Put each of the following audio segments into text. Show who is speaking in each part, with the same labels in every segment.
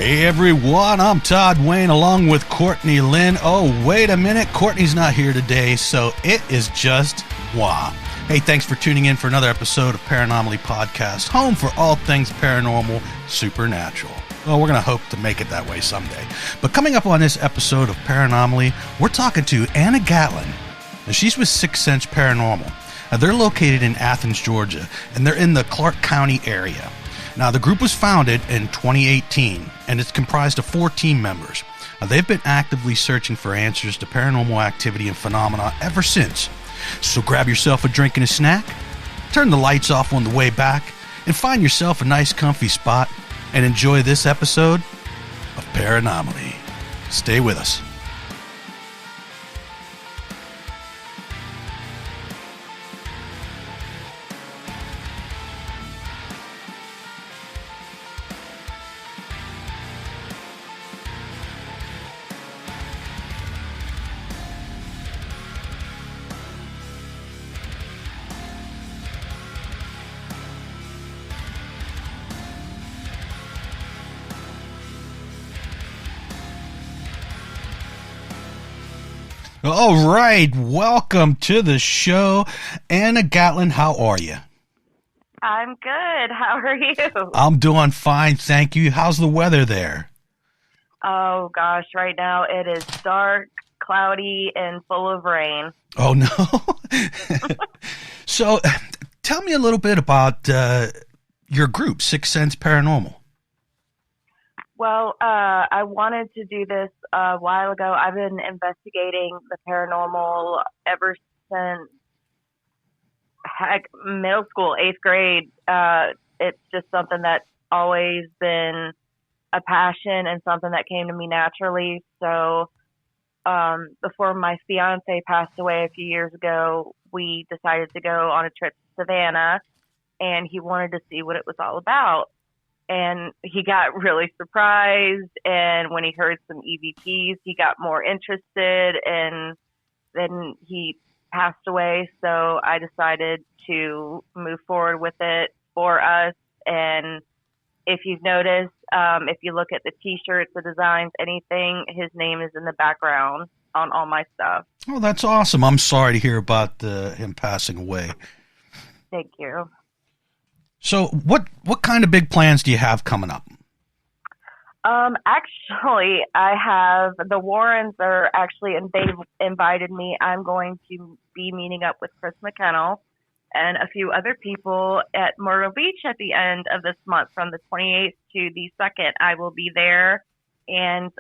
Speaker 1: Hey everyone, I'm Todd Wayne along with Courtney Lynn. Oh, wait a minute, Courtney's not here today, so it is just moi. Hey, thanks for tuning in for another episode of Paranomaly Podcast, home for all things paranormal, supernatural. Well, we're going to hope to make it that way someday. But coming up on this episode of Paranomaly, we're talking to Anna Gatlin. Now, she's with Sixth Sense Paranormal. Now, they're located in Athens, Georgia, and they're in the Clark County area. Now, the group was founded in 2018, and it's comprised of 4 team members. Now, they've been actively searching for answers to paranormal activity and phenomena ever since. So grab yourself a drink and a snack, turn the lights off on the way back, and find yourself a nice comfy spot, and enjoy this episode of Paranomaly. Stay with us. All right, welcome to the show. Anna Gatlin, how are you?
Speaker 2: I'm good. How are you?
Speaker 1: I'm doing fine, thank you. How's the weather there?
Speaker 2: Oh, gosh, right now it is dark, cloudy, and full of rain.
Speaker 1: Oh, no? So, tell me a little bit about your group, Sixth Sense Paranormal.
Speaker 2: Well, I wanted to do this a while ago. I've been investigating the paranormal ever since middle school, 8th grade. It's just something that's always been a passion and something that came to me naturally. So before my fiance passed away a few years ago, we decided to go on a trip to Savannah, and he wanted to see what it was all about. And he got really surprised, and when he heard some EVPs, he got more interested, and then he passed away. So I decided to move forward with it for us. And if you've noticed, if you look at the T-shirts, the designs, anything, his name is in the background on all my stuff.
Speaker 1: Oh, that's awesome. I'm sorry to hear about him passing away.
Speaker 2: Thank you.
Speaker 1: So what kind of big plans do you have coming up?
Speaker 2: Actually, I have, the Warrens are actually, and they've invited me. I'm going to be meeting up with Chris McKennell and a few other people at Myrtle Beach at the end of this month, from the 28th to the 2nd. I will be there, and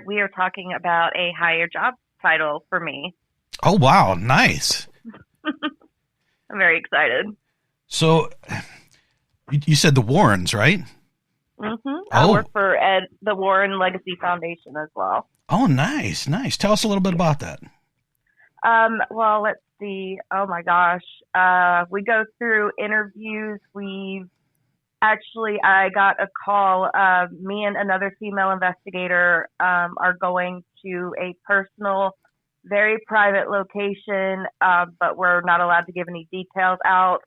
Speaker 2: we are talking about a higher job title for me.
Speaker 1: Oh, wow. Nice.
Speaker 2: I'm very excited.
Speaker 1: So, you said the Warrens, right?
Speaker 2: Mm-hmm. I work for the Warren Legacy Foundation as well.
Speaker 1: Oh, nice, nice. Tell us a little bit about that.
Speaker 2: Well, let's see. Oh, my gosh. We go through interviews. I got a call. Me and another female investigator are going to a personal, very private location, but we're not allowed to give any details out.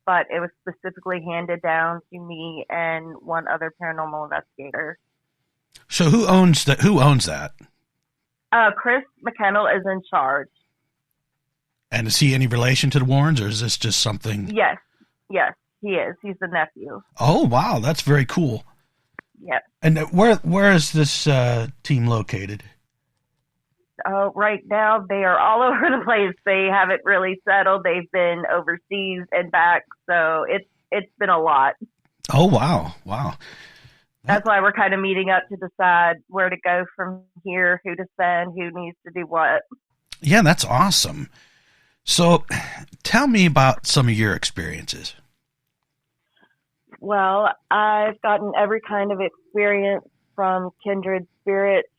Speaker 2: But it was specifically handed down to me and one other paranormal investigator.
Speaker 1: So who owns that? Who owns that?
Speaker 2: Chris McKennell is in charge.
Speaker 1: And is he any relation to the Warrens, or is this just something?
Speaker 2: Yes, he is. He's the nephew.
Speaker 1: Oh, wow, that's very cool.
Speaker 2: Yep.
Speaker 1: And where is this team located?
Speaker 2: Right now, they are all over the place. They haven't really settled. They've been overseas and back, so it's been a lot.
Speaker 1: Oh, wow.
Speaker 2: That's why we're kind of meeting up to decide where to go from here, who to send, who needs to do what.
Speaker 1: Yeah, that's awesome. So tell me about some of your experiences.
Speaker 2: Well, I've gotten every kind of experience, from kindred spirits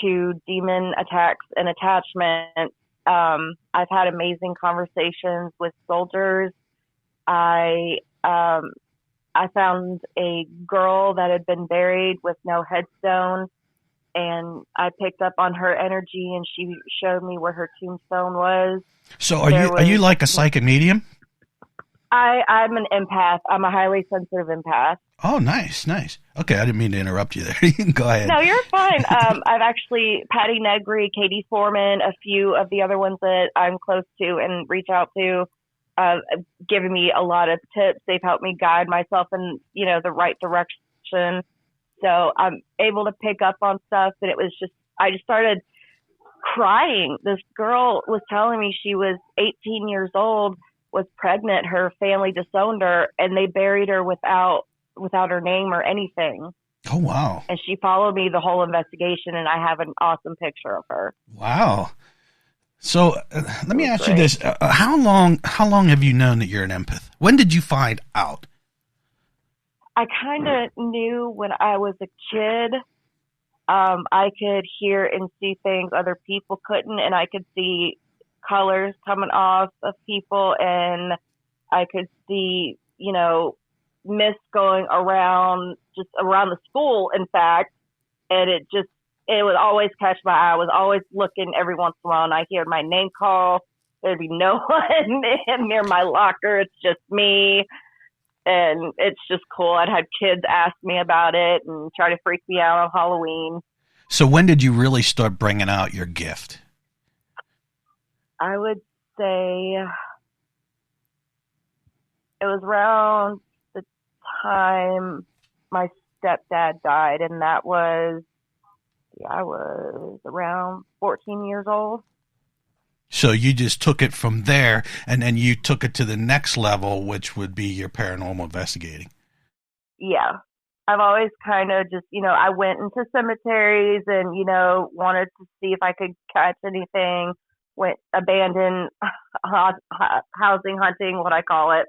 Speaker 2: to demon attacks and attachment. I've had amazing conversations with soldiers. I found a girl that had been buried with no headstone, and I picked up on her energy, and she showed me where her tombstone was.
Speaker 1: So are you like a psychic medium?
Speaker 2: I'm an empath. I'm a highly sensitive empath.
Speaker 1: Oh, nice. Okay, I didn't mean to interrupt you there. You can go ahead.
Speaker 2: No, you're fine. I've actually, Patty Negri, Katie Foreman, a few of the other ones that I'm close to and reach out to, given me a lot of tips. They've helped me guide myself in, the right direction. So I'm able to pick up on stuff. And I just started crying. This girl was telling me she was 18 years old, was pregnant. Her family disowned her, and they buried her without her name or anything.
Speaker 1: Oh, wow.
Speaker 2: And she followed me the whole investigation, and I have an awesome picture of her.
Speaker 1: Wow. So let me ask you this. How long have you known that you're an empath? When did you find out?
Speaker 2: I kind of knew when I was a kid. I could hear and see things other people couldn't, and I could see colors coming off of people, and I could see, mist going around the school, in fact, and it would always catch my eye. I was always looking every once in a while, and I hear my name call. There'd be no one near my locker. It's just me, and it's just cool. I'd had kids ask me about it and try to freak me out on Halloween.
Speaker 1: So when did you really start bringing out your gift?
Speaker 2: I would say it was around the time my stepdad died, and I was around 14 years old.
Speaker 1: So you just took it from there, and then you took it to the next level, which would be your paranormal investigating.
Speaker 2: Yeah. I've always kind of just, I went into cemeteries and, wanted to see if I could catch anything, went abandoned housing hunting, what I call it,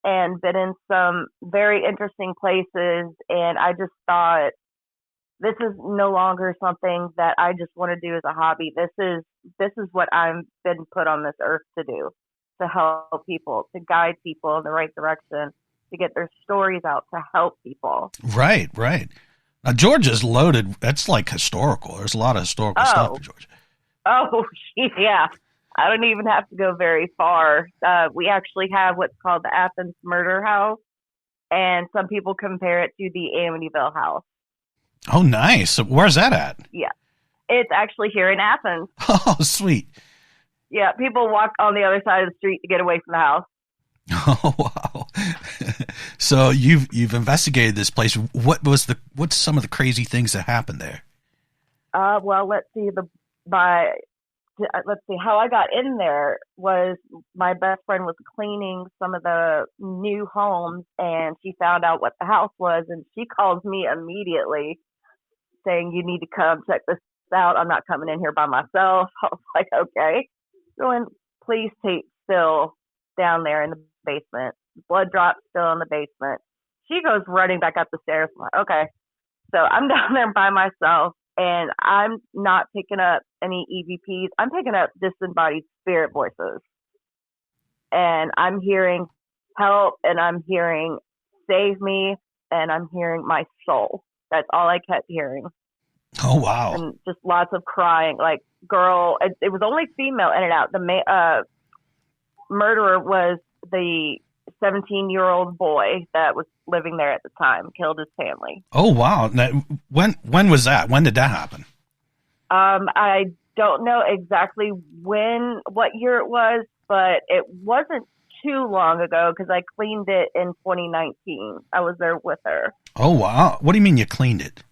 Speaker 2: and been in some very interesting places. And I just thought, this is no longer something that I just want to do as a hobby. This is what I've been put on this earth to do, to help people, to guide people in the right direction, to get their stories out, to help people.
Speaker 1: Right. Now, Georgia's loaded. That's like historical. There's a lot of historical stuff in Georgia.
Speaker 2: Oh, yeah. I don't even have to go very far. We actually have what's called the Athens murder house, and some people compare it to the Amityville house.
Speaker 1: Oh, nice. Where's that at?
Speaker 2: Yeah. It's actually here in Athens.
Speaker 1: Oh, sweet.
Speaker 2: Yeah, people walk on the other side of the street to get away from the house.
Speaker 1: Oh, wow. So you've investigated this place. What's some of the crazy things that happened there?
Speaker 2: Well, let's see. How I got in there was my best friend was cleaning some of the new homes, and she found out what the house was, and she calls me immediately saying, "You need to come check this out. I'm not coming in here by myself." I was like, okay. So, police tape still down there in the basement. Blood drops still in the basement. She goes running back up the stairs. I'm like, okay. So I'm down there by myself, and I'm not picking up any EVPs. I'm picking up disembodied spirit voices. And I'm hearing help, and I'm hearing save me, and I'm hearing my soul. That's all I kept hearing.
Speaker 1: Oh, wow.
Speaker 2: And just lots of crying. Like, girl, it was only female in and out. The murderer was the 17-year-old boy that was living there at the time, killed his family.
Speaker 1: Oh, wow. Now, when was that? When did that happen?
Speaker 2: I don't know exactly what year it was, but it wasn't too long ago because I cleaned it in 2019. I was there with her.
Speaker 1: Oh, wow. What do you mean you cleaned it?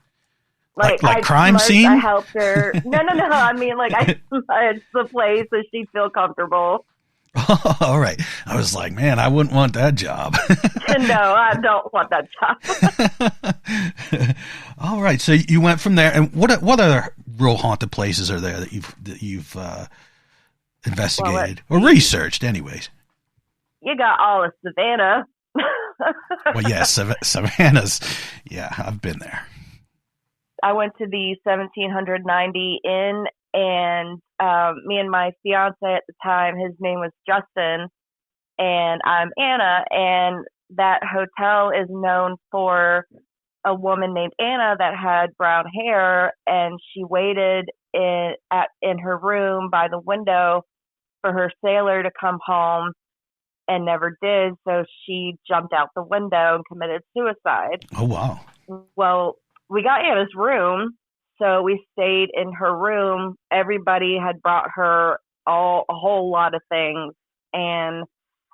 Speaker 1: Like crime scene?
Speaker 2: I helped her. No. I mean, like, I smudged the place so she'd feel comfortable.
Speaker 1: Oh, all right. I was like, man, I wouldn't want that job.
Speaker 2: No, I don't want that job.
Speaker 1: All right. So you went from there, and what other real haunted places are there that you've investigated or researched, anyways?
Speaker 2: You got all of Savannah.
Speaker 1: Well, yes, Savannah's. Yeah, I've been there.
Speaker 2: I went to the 1790 Inn, and me and my fiance at the time, his name was Justin, and I'm Anna, and that hotel is known for a woman named Anna that had brown hair, and she waited in her room by the window for her sailor to come home, and never did. So she jumped out the window and committed suicide.
Speaker 1: Oh, wow.
Speaker 2: Well, we got Anna's room, so we stayed in her room. Everybody had brought her a whole lot of things, and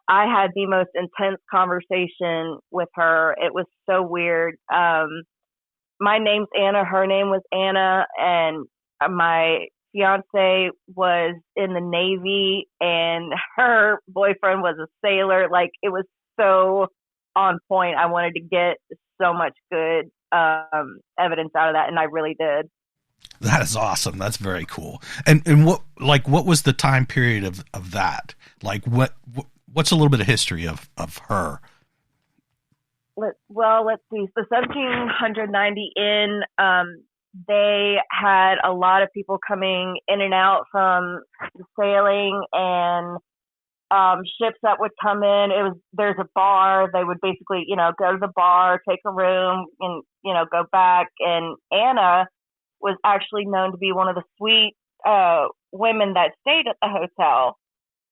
Speaker 2: I had the most intense conversation with her. It was so weird. My name's Anna. Her name was Anna, and my fiance was in the Navy, and her boyfriend was a sailor. Like, it was so on point. I wanted to get so much good evidence out of that, and I really did.
Speaker 1: That is awesome. That's very cool. And what was the time period of that? Like, what's a little bit of history of her?
Speaker 2: Let's see. So 1790 in, they had a lot of people coming in and out from the sailing, and ships that would come in. There's a bar. They would basically, go to the bar, take a room, and go back. And Anna was actually known to be one of the sweet women that stayed at the hotel.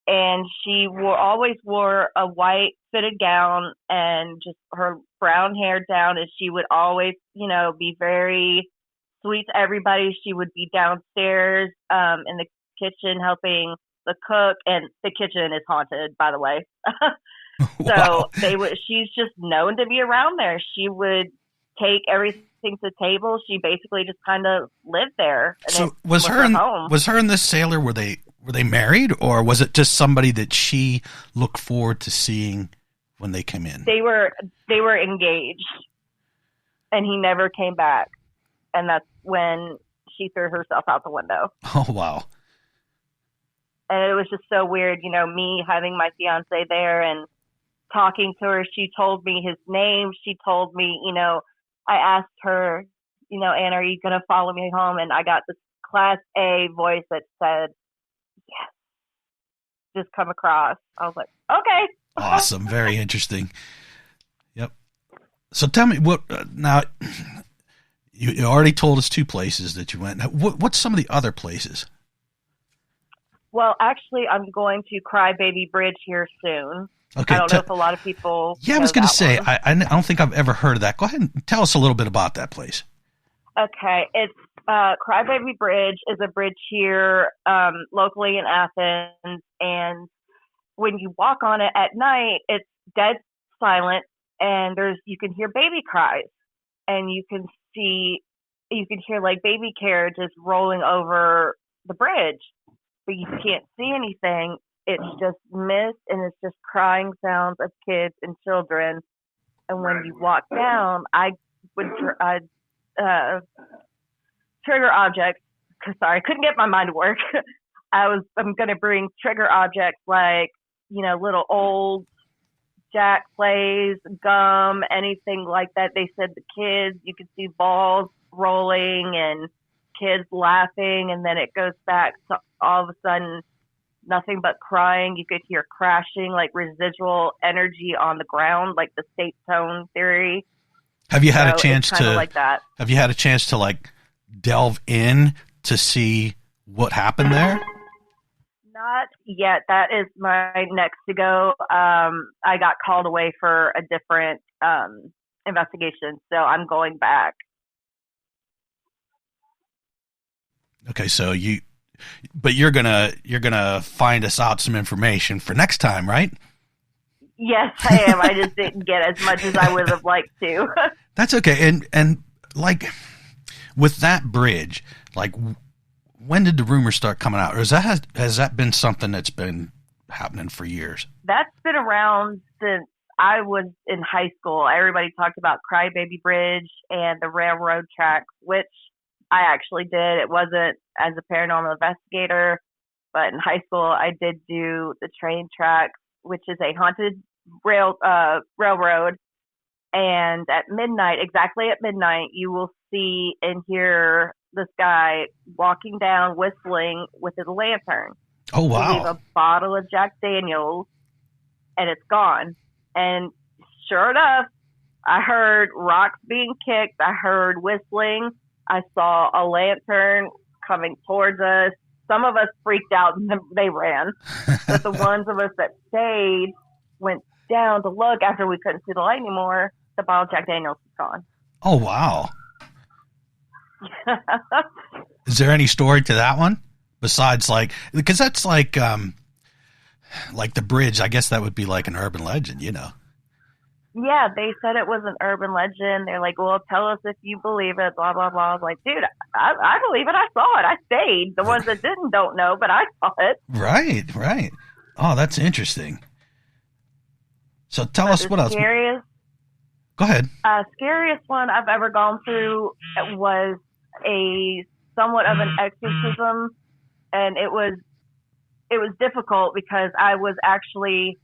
Speaker 2: And she always wore a white fitted gown and just her brown hair down. And she would always, be very sweet to everybody. She would be downstairs in the kitchen helping the cook. And the kitchen is haunted, by the way.
Speaker 1: Wow.
Speaker 2: So she's just known to be around there. She would take everything to the table. She basically just kind of lived there. And
Speaker 1: so was her and this sailor, were they married, or was it just somebody that she looked forward to seeing when they came in?
Speaker 2: They were engaged, and he never came back. And that's when she threw herself out the window.
Speaker 1: Oh, wow.
Speaker 2: And it was just so weird, me having my fiance there and talking to her. She told me his name. She told me, I asked her, Anna, are you going to follow me home? And I got this Class A voice that said, yes, just come across. I was like, okay.
Speaker 1: Awesome. Very interesting. Yep. So tell me now you already told us 2 places that you went. Now, what's some of the other places?
Speaker 2: Well, actually, I'm going to Crybaby Bridge here soon.
Speaker 1: Okay.
Speaker 2: I don't know if a lot of people.
Speaker 1: Yeah, I was going to say, I don't think I've ever heard of that. Go ahead and tell us a little bit about that place.
Speaker 2: Okay. It's Crybaby Bridge is a bridge here locally in Athens. And when you walk on it at night, it's dead silent, and you can hear baby cries, and you can hear like baby carriages rolling over the bridge, but you can't see anything. It's just mist, and it's just crying sounds of kids and children. And when you walk down, I would trigger objects. Sorry, I couldn't get my mind to work. I'm going to bring trigger objects like, little old Jack plays, gum, anything like that. They said the kids, you could see balls rolling and kids laughing, and then it goes back to all of a sudden nothing but crying. You could hear crashing, like residual energy on the ground, like the state tone theory.
Speaker 1: Have you had a chance to
Speaker 2: like that? Have
Speaker 1: you had a chance to like delve in to see what happened there?
Speaker 2: Not yet. That is my next to go. I got called away for a different investigation, so I'm going back.
Speaker 1: Okay, so you're gonna find us out some information for next time, right?
Speaker 2: Yes, I am. I just didn't get as much as I would have liked to.
Speaker 1: That's okay. And like with that bridge, like when did the rumors start coming out? Or has that been something that's been happening for years? That's
Speaker 2: been around since I was in high school. Everybody talked about Crybaby Bridge and the railroad tracks, which I actually did. It wasn't as a paranormal investigator, but in high school I did do the train tracks, which is a haunted railroad. And at midnight, exactly at midnight, you will see and hear this guy walking down whistling with his lantern.
Speaker 1: Oh, wow.
Speaker 2: He leave a bottle of Jack Daniels, and it's gone. And sure enough, I heard rocks being kicked. I heard whistling. I saw a lantern coming towards us. Some of us freaked out and they ran. But the ones of us that stayed, went down to look after we couldn't see the light anymore. The bottle of Jack Daniels was gone.
Speaker 1: Oh, wow. Is there any story to that one? Besides, like, because that's like the bridge. I guess that would be like an urban legend, you know?
Speaker 2: Yeah, they said it was an urban legend. They're like, well, tell us if you believe it, blah, blah, blah. I was like, dude, I believe it. I saw it. I stayed. The ones that didn't don't know, but I saw it.
Speaker 1: Right. Oh, that's interesting. So tell us what else. Go ahead.
Speaker 2: Scariest one I've ever gone through was a somewhat of an exorcism, and it was difficult because I was actually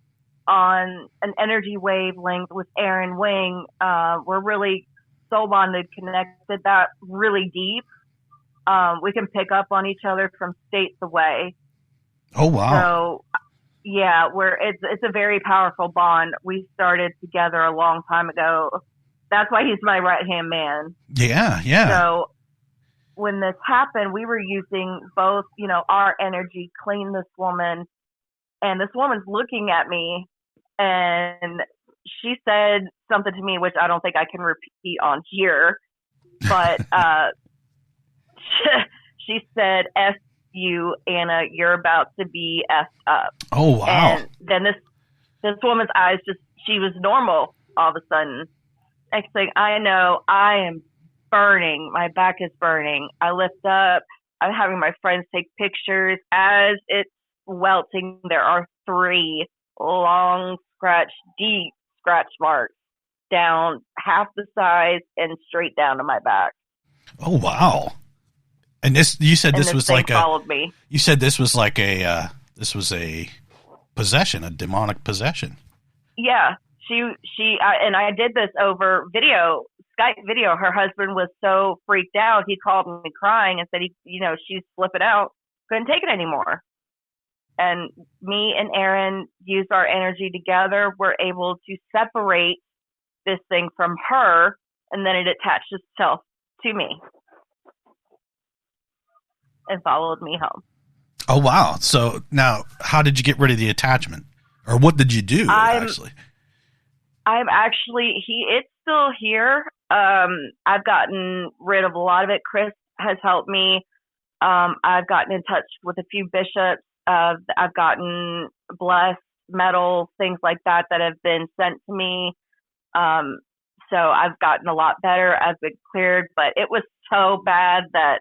Speaker 2: on an energy wavelength with Aaron Wing. We're really soul bonded, connected that really deep. We can pick up on each other from states away.
Speaker 1: Oh, wow.
Speaker 2: So yeah, it's a very powerful bond. We started together a long time ago. That's why he's my right hand man.
Speaker 1: Yeah.
Speaker 2: So when this happened, we were using both, our energy, clean this woman, and this woman's looking at me, and she said something to me, which I don't think I can repeat on here, but she said, F you, Anna, you're about to be effed up.
Speaker 1: Oh, wow.
Speaker 2: And then this woman's eyes she was normal all of a sudden. Next thing I know, I am burning. My back is burning. I lift up. I'm having my friends take pictures. As it's welting, there are 3 long deep scratch marks down half the size and straight down to my back.
Speaker 1: Oh, wow. And you said this was like
Speaker 2: followed me.
Speaker 1: You said this was like this was a possession, a demonic possession.
Speaker 2: Yeah. And I did this over Skype video. Her husband was so freaked out. He called me crying and said, she's flipping out. Couldn't take it anymore. And me and Aaron used our energy together. We're able to separate this thing from her, and then it attached itself to me and followed me home.
Speaker 1: Oh, wow. So now, how did you get rid of the attachment? Or what did you do, actually? It's still here. I've gotten rid of a lot of it. Chris has helped me. I've gotten in touch with a few bishops. I've gotten blessed medals, things like that have been sent to me. So I've gotten a lot better. I've been cleared, but it was so bad that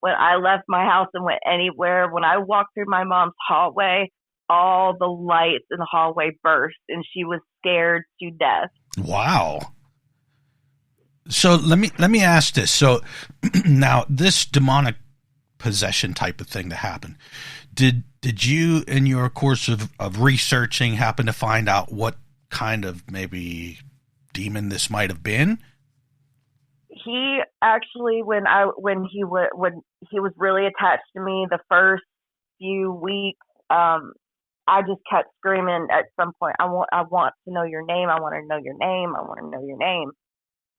Speaker 1: when I left my house and went anywhere, when I walked through my mom's hallway, all the lights in the hallway burst, and she was scared to death. Wow. So let me ask this. So now this demonic possession type of thing that happened, did you, in your course of researching, happen to find out what kind of maybe demon this might have been?
Speaker 2: He actually, when he was really attached to me the first few weeks, I just kept screaming at some point, I want to know your name. I want to know your name. I want to know your name.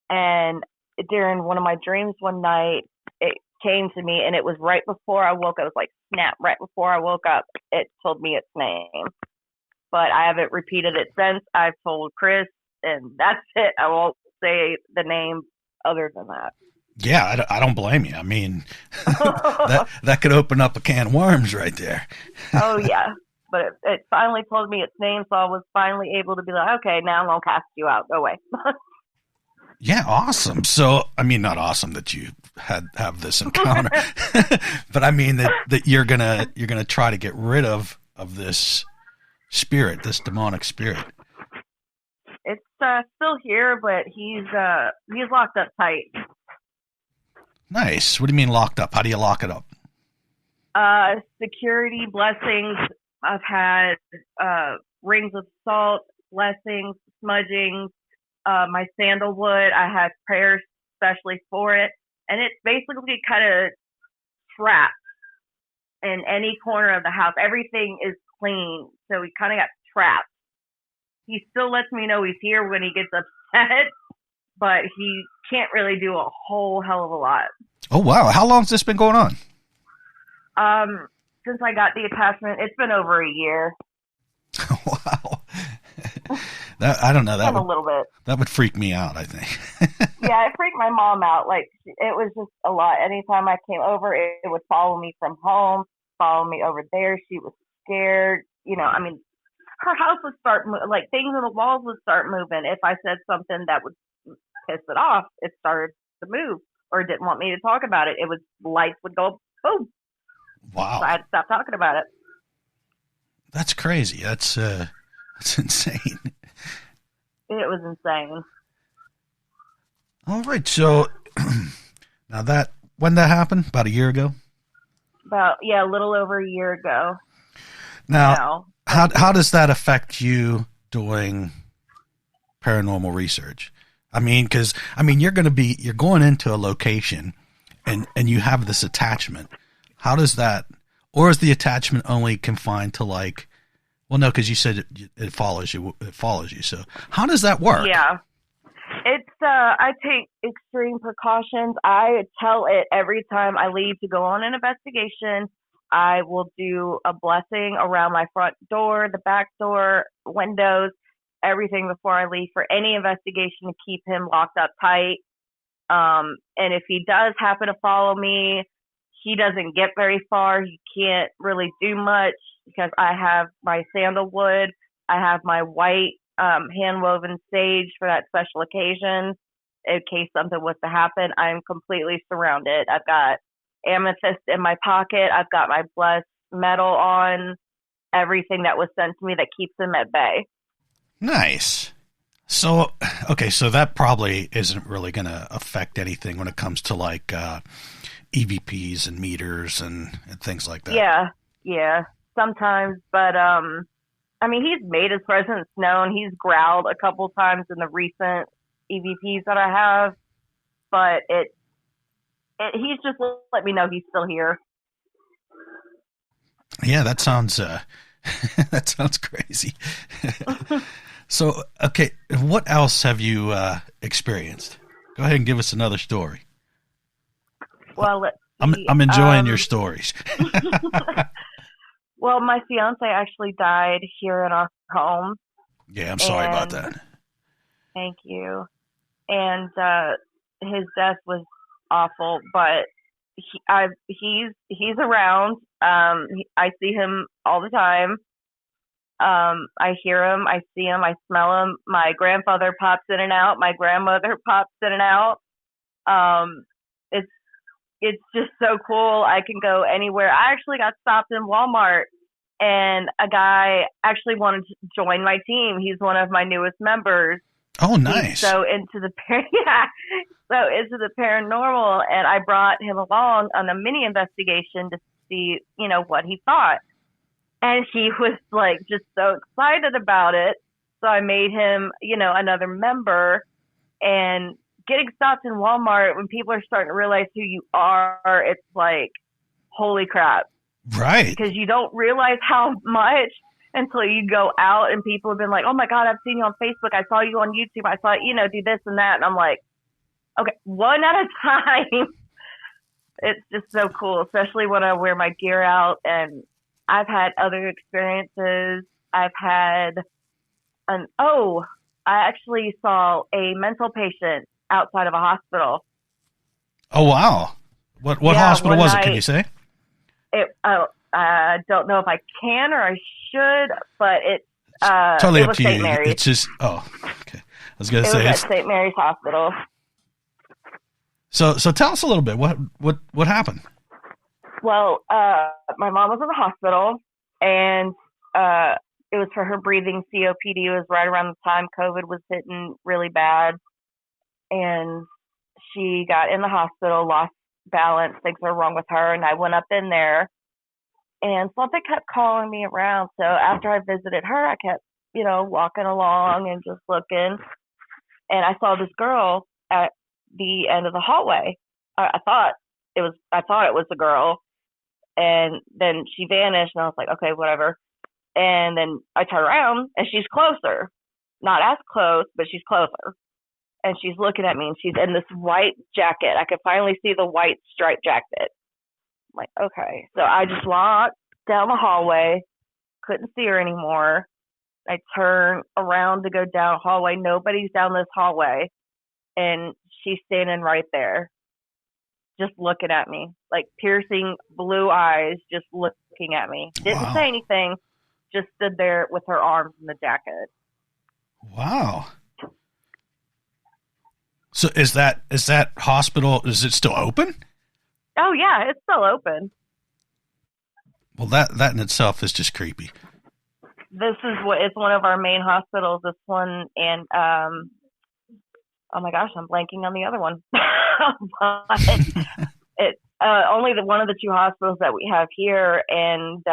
Speaker 2: And during one of my dreams one night, it came to me, and it was right before I woke up. It was like snap, right before I woke up, it told me its name. But I haven't repeated it since. I've told Chris, and that's it. I won't say the name other than that.
Speaker 1: Yeah, I don't blame you. I mean, that could open up a can of worms right there.
Speaker 2: Oh, yeah. But it finally told me its name, so I was finally able to be like, okay, now I'm going to cast you out. Go away.
Speaker 1: Yeah, awesome. So, I mean, not awesome that you have this encounter, but I mean that you're gonna try to get rid of this spirit, this demonic spirit.
Speaker 2: It's still here, but he's locked up tight.
Speaker 1: Nice. What do you mean locked up? How do you lock it up?
Speaker 2: Security, blessings. I've had rings of salt, blessings, smudging. My sandalwood, I have prayers especially for it. And it's basically kind of trapped in any corner of the house. Everything is clean. So he kind of got trapped. He still lets me know he's here when he gets upset, but he can't really do a whole hell of a lot.
Speaker 1: Oh, wow. How long has this been going on?
Speaker 2: Since I got the attachment, it's been over a year.
Speaker 1: Wow. I don't know.
Speaker 2: A little bit.
Speaker 1: That would freak me out, I think.
Speaker 2: Yeah, it freaked my mom out. Like, it was just a lot. Anytime I came over, it would follow me from home, follow me over there. She was scared. I mean, her house would start, like, things in the walls would start moving. If I said something that would piss it off, it started to move, or didn't want me to talk about it. It was, lights would go, boom.
Speaker 1: Wow.
Speaker 2: So I had to stop talking about it.
Speaker 1: That's crazy. That's insane.
Speaker 2: It was insane.
Speaker 1: All right. So now when that happened? About a year ago?
Speaker 2: A little over a year ago.
Speaker 1: Now, how does that affect you doing paranormal research? I mean, because you're going into a location and you have this attachment. How does that, or is the attachment only confined to like, well, no, because you said it follows you. So how does that work?
Speaker 2: Yeah. It's, I take extreme precautions. I tell it every time I leave to go on an investigation. I will do a blessing around my front door, the back door, windows, everything before I leave for any investigation to keep him locked up tight. And if he does happen to follow me, he doesn't get very far. He can't really do much because I have my sandalwood. I have my white hand-woven sage for that special occasion. In case something was to happen, I'm completely surrounded. I've got amethyst in my pocket. I've got my blessed metal on, everything that was sent to me that keeps him at bay.
Speaker 1: Nice. So, okay, so that probably isn't really going to affect anything when it comes to like EVPs and meters and things like that.
Speaker 2: Yeah, sometimes, but he's made his presence known. He's growled a couple times in the recent EVPs that I have, but he's just let me know he's still here.
Speaker 1: Yeah, that sounds that sounds crazy. So, okay, what else have you experienced? Go ahead and give us another story.
Speaker 2: Well, let's see.
Speaker 1: I'm enjoying your stories.
Speaker 2: Well, my fiance actually died here in our home.
Speaker 1: Yeah, I'm sorry about that.
Speaker 2: Thank you. And his death was awful, but he's around. I see him all the time. I hear him, I see him, I smell him. My grandfather pops in and out. My grandmother pops in and out. It's just so cool. I can go anywhere. I actually got stopped in Walmart, and a guy actually wanted to join my team. He's one of my newest members.
Speaker 1: Oh, nice.
Speaker 2: He's so into the paranormal, and I brought him along on a mini investigation to see, what he thought. And he was like just so excited about it. So I made him, another member. And getting stopped in Walmart when people are starting to realize who you are, it's like, holy crap.
Speaker 1: Right.
Speaker 2: Because you don't realize how much until you go out and people have been like, oh my God, I've seen you on Facebook. I saw you on YouTube. I saw, do this and that. And I'm like, okay, one at a time. It's just so cool, especially when I wear my gear out. And I've had other experiences. I actually saw a mental patient outside of a hospital.
Speaker 1: Oh, wow. What hospital was it? Can you say?
Speaker 2: I don't know if I can or I should, but it's
Speaker 1: totally
Speaker 2: it
Speaker 1: up to
Speaker 2: St.
Speaker 1: you.
Speaker 2: Mary's.
Speaker 1: It's just, okay. I was going to say.
Speaker 2: It was at St. Mary's Hospital.
Speaker 1: So tell us a little bit. What happened?
Speaker 2: Well, my mom was in the hospital, and it was for her breathing COPD. It was right around the time COVID was hitting really bad, and she got in the hospital, lost balance, things were wrong with her, and I went up in there, and something kept calling me around. So after I visited her, I kept, walking along and just looking, and I saw this girl at the end of the hallway. I thought it was a girl. And then she vanished, and I was like, okay, whatever. And then I turn around, and she's closer. Not as close, but she's closer. And she's looking at me, and she's in this white jacket. I could finally see the white striped jacket. I'm like, okay. So I just walked down the hallway, couldn't see her anymore. I turn around to go down a hallway. Nobody's down this hallway. And she's standing right there, just looking at me, like piercing blue eyes, just looking at me. Didn't say anything, just stood there with her arms in the jacket.
Speaker 1: Wow. So is that hospital, is it still open?
Speaker 2: Oh, yeah, it's still open.
Speaker 1: Well, that in itself is just creepy.
Speaker 2: It's one of our main hospitals, this one, and oh my gosh, I'm blanking on the other one. But it's only one of the two hospitals that we have here, and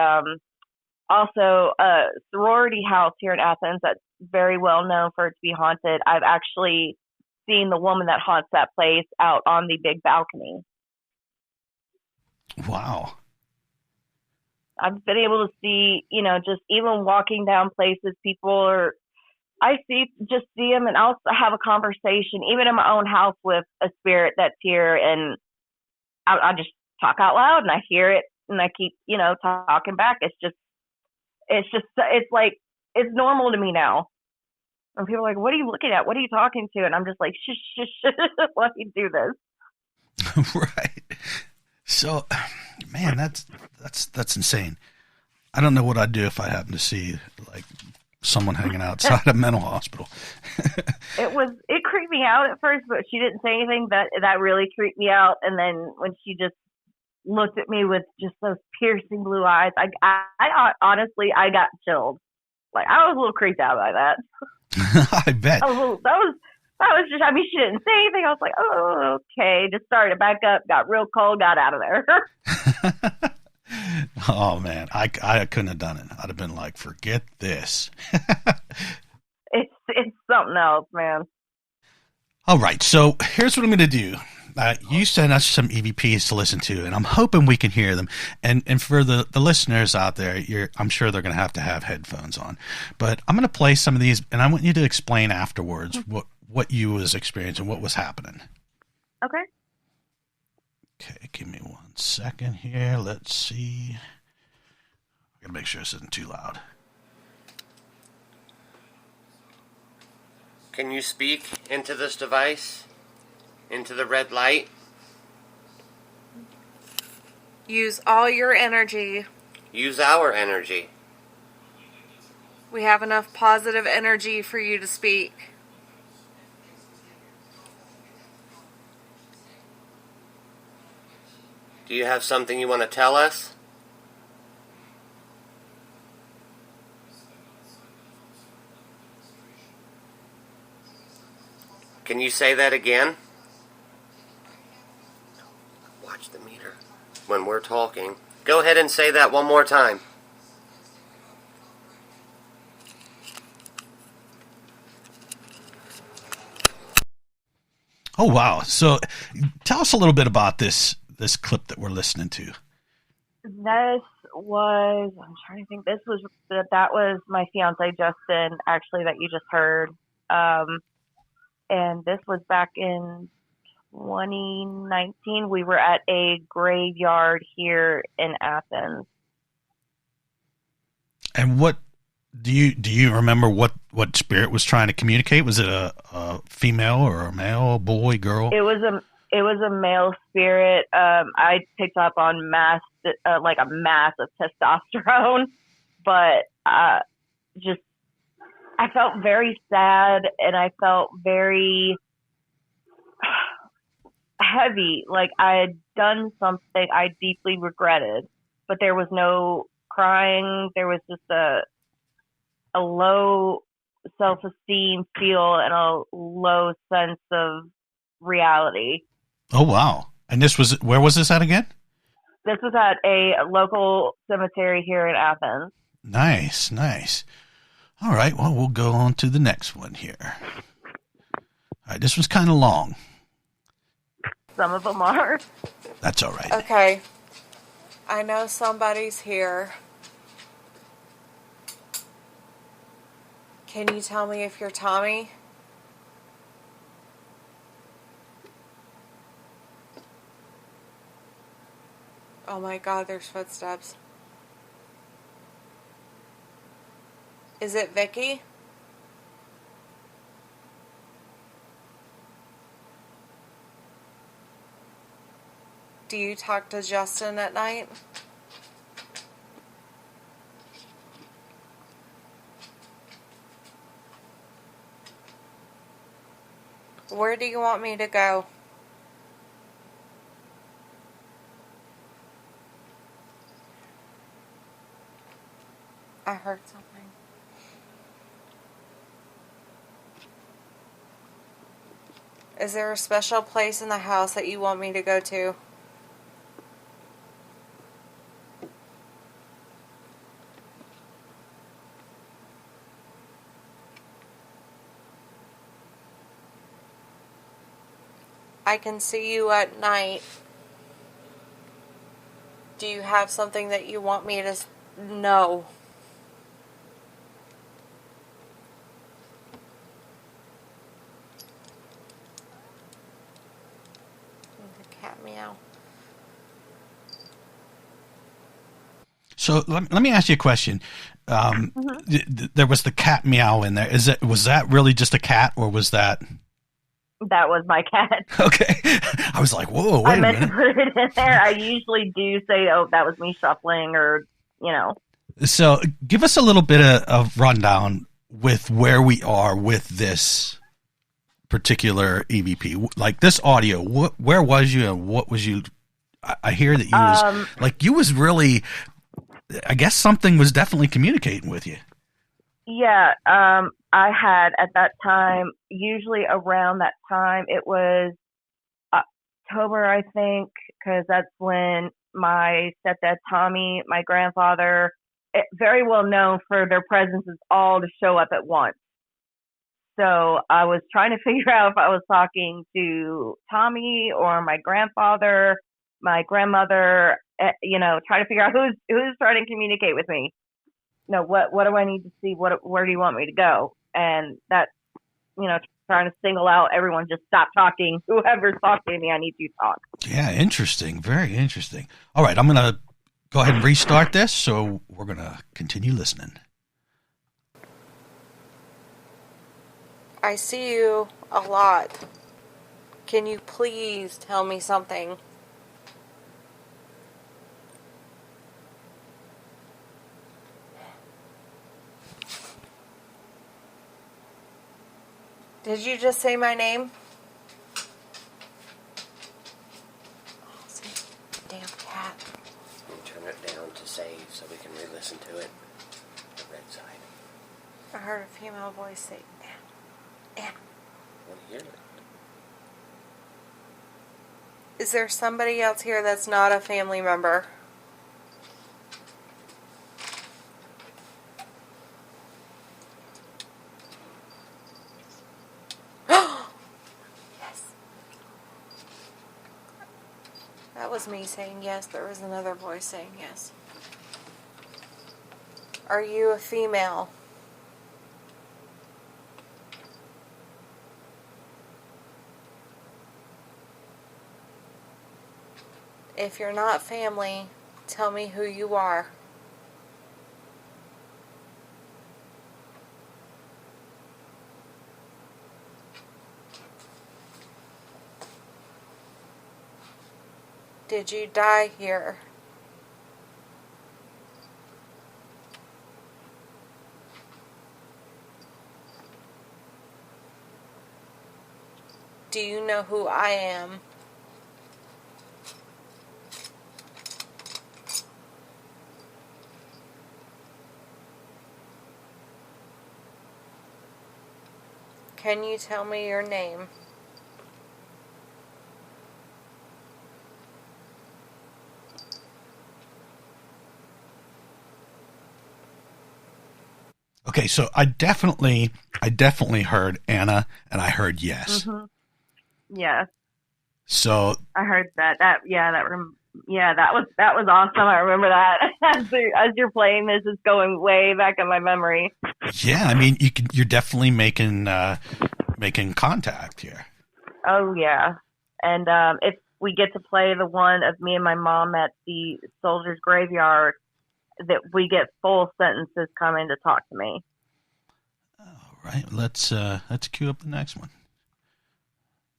Speaker 2: also a sorority house here in Athens that's very well known for it to be haunted. I've actually seen the woman that haunts that place out on the big balcony.
Speaker 1: Wow.
Speaker 2: I've been able to see, just even walking down places, I see them, and I'll have a conversation, even in my own house, with a spirit that's here, and I just talk out loud, and I hear it, and I keep, talking back. It's like, it's normal to me now. And people are like, what are you looking at? What are you talking to? And I'm just like, shh, shh, shh, let me do this.
Speaker 1: Right. So, man, that's insane. I don't know what I'd do if I happened to see like someone hanging outside a mental hospital.
Speaker 2: It creeped me out at first, but she didn't say anything. That really creeped me out. And then when she just looked at me with just those piercing blue eyes, I honestly, I got chilled. Like, I was a little creeped out by that.
Speaker 1: I bet.
Speaker 2: That was just, she didn't say anything. I was like, oh, okay. Just started back up, got real cold, got out of there.
Speaker 1: Oh, man. I couldn't have done it. I'd have been like, forget this.
Speaker 2: It's something else, man.
Speaker 1: All right. So here's what I'm going to do. You sent us some EVPs to listen to, and I'm hoping we can hear them. And for the listeners out there, I'm sure they're going to have headphones on. But I'm going to play some of these, and I want you to explain afterwards what you was experiencing, what was happening.
Speaker 2: Okay.
Speaker 1: Okay, give me 1 second here. Let's see. I got to make sure this isn't too loud.
Speaker 3: Can you speak into this device? Into the red light?
Speaker 4: Use all your energy.
Speaker 3: Use our energy.
Speaker 4: We have enough positive energy for you to speak.
Speaker 3: Do you have something you want to tell us? Can you say that again? Watch the meter when we're talking. Go ahead and say that one more time.
Speaker 1: Oh, wow. So tell us a little bit about this clip that we're listening to.
Speaker 2: I'm trying to think, that was my fiance, Justin, actually, that you just heard. And this was back in 2019. We were at a graveyard here in Athens.
Speaker 1: And what do you remember what spirit was trying to communicate? Was it a female or a male, boy, girl?
Speaker 2: It was a male spirit. I picked up on a mass of testosterone, but I felt very sad, and I felt very heavy, like I had done something I deeply regretted, but there was no crying. There was just a low self-esteem feel and a low sense of reality.
Speaker 1: Oh, wow. And where was this at again?
Speaker 2: This was at a local cemetery here in Athens.
Speaker 1: Nice, nice. All right, well, we'll go on to the next one here. All right, this one's kind of long.
Speaker 2: Some of them are.
Speaker 1: That's all right.
Speaker 4: Okay. I know somebody's here. Can you tell me if you're Tommy? Oh my God, there's footsteps. Is it Vicky? Do you talk to Justin at night? Where do you want me to go? I heard something. Is there a special place in the house that you want me to go to? I can see you at night. Do you have something that you want me to know? The cat meow.
Speaker 1: So let me ask you a question. There was the cat meow in there. Was that really just a cat, or was that?
Speaker 2: That was my cat.
Speaker 1: Okay. I was like, whoa, wait a minute. I meant to
Speaker 2: put it in there. I usually do say, oh, that was me shuffling, or, you know.
Speaker 1: So give us a little bit of rundown with where we are with this particular EVP. Like this audio, where was you and what was you? I hear that you was really, I guess something was definitely communicating with you.
Speaker 2: Yeah, I had at that time, usually around that time, it was October, I think, because that's when my stepdad Tommy, my grandfather, very well known for their presences all to show up at once. So I was trying to figure out if I was talking to Tommy or my grandfather, my grandmother, trying to figure out who's trying to communicate with me. No, what do I need to see? Where do you want me to go? And that's, trying to single out everyone, just stop talking. Whoever's talking to me, I need you to talk.
Speaker 1: Yeah, interesting. Very interesting. All right, I'm going to go ahead and restart this, so we're going to continue listening.
Speaker 4: I see you a lot. Can you please tell me something? Did you just say my name? Damn cat.
Speaker 3: Turn it down to save so we can re-listen to it. The red side.
Speaker 4: I heard a female voice say, Anna.
Speaker 3: Well, hear it.
Speaker 4: Is there somebody else here that's not a family member? That was me saying yes. There was another voice saying yes. Are you a female? If you're not family, tell me who you are. Did you die here? Do you know who I am? Can you tell me your name?
Speaker 1: Okay, so I definitely heard Anna, and I heard yes.
Speaker 2: Mm-hmm. Yeah.
Speaker 1: So
Speaker 2: I heard that. That was awesome. I remember that. As you're playing this, it's going way back in my memory.
Speaker 1: Yeah, I mean, you're definitely making contact here.
Speaker 2: Oh yeah, and if we get to play the one of me and my mom at the soldiers' graveyard, that we get full sentences coming to talk to me.
Speaker 1: right, let's cue up the next one.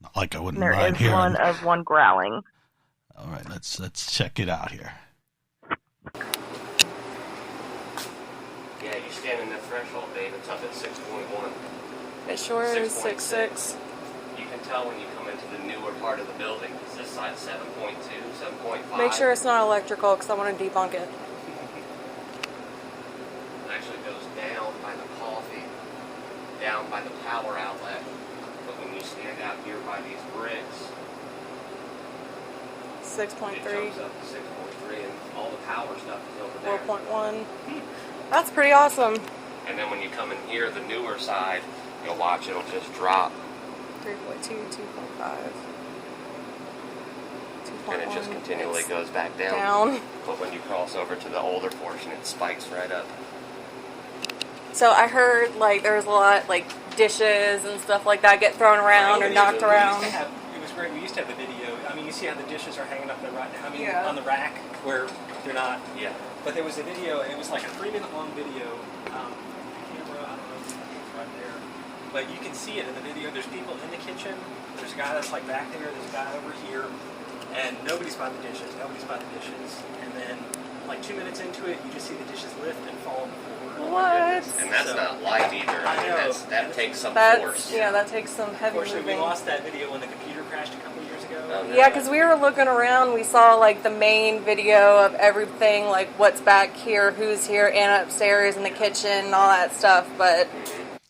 Speaker 1: Not like I wouldn't
Speaker 2: There
Speaker 1: mind
Speaker 2: is
Speaker 1: hearing.
Speaker 2: one of one growling.
Speaker 1: All right, let's check it out here.
Speaker 3: Yeah, you stand in the threshold, Dave. It's up at 6.1.
Speaker 4: It sure is 6.6.
Speaker 3: You can tell when you come into the newer part of the building. Is this side 7.2, 7.5?
Speaker 4: Make sure it's not electrical because I want to debunk it.
Speaker 3: It actually goes down by the coffee, down by the power outlet. But when you stand out here by these bricks,
Speaker 4: 6.3.
Speaker 3: it jumps up to 6.3, and all the power stuff is over there.
Speaker 4: 4.1. That's pretty awesome.
Speaker 3: And then when you come in here, the newer side, you'll watch it'll just drop.
Speaker 4: 3.2, 2.5.
Speaker 3: And it just continually goes back down.
Speaker 4: Down.
Speaker 3: But when you cross over to the older portion, it spikes right up.
Speaker 4: So I heard like there's a lot like dishes and stuff like that get thrown around or knocked around.
Speaker 5: It was great. We used to have the video. I mean, you see how the dishes are hanging up there right now. I mean,
Speaker 4: Yeah.
Speaker 5: on the rack where they're not.
Speaker 3: Yeah.
Speaker 5: But there was a video, and it was like a 3-minute long video. Camera, I don't know if it's right there. But you can see it in the video. There's people in the kitchen. There's a guy that's like back there. There's a guy over here. And nobody's by the dishes. And then, like 2 minutes into it, you just see the dishes lift and fall on the floor.
Speaker 4: What?
Speaker 3: And that's not light either. I mean, that takes some force.
Speaker 4: Yeah, that takes some heavy
Speaker 5: Unfortunately,
Speaker 4: moving.
Speaker 5: we lost that video when the computer crashed a couple years ago.
Speaker 3: Oh, no.
Speaker 4: Yeah, because we were looking around, we saw like the main video of everything, like what's back here, who's here, and upstairs in the kitchen, and all that stuff. But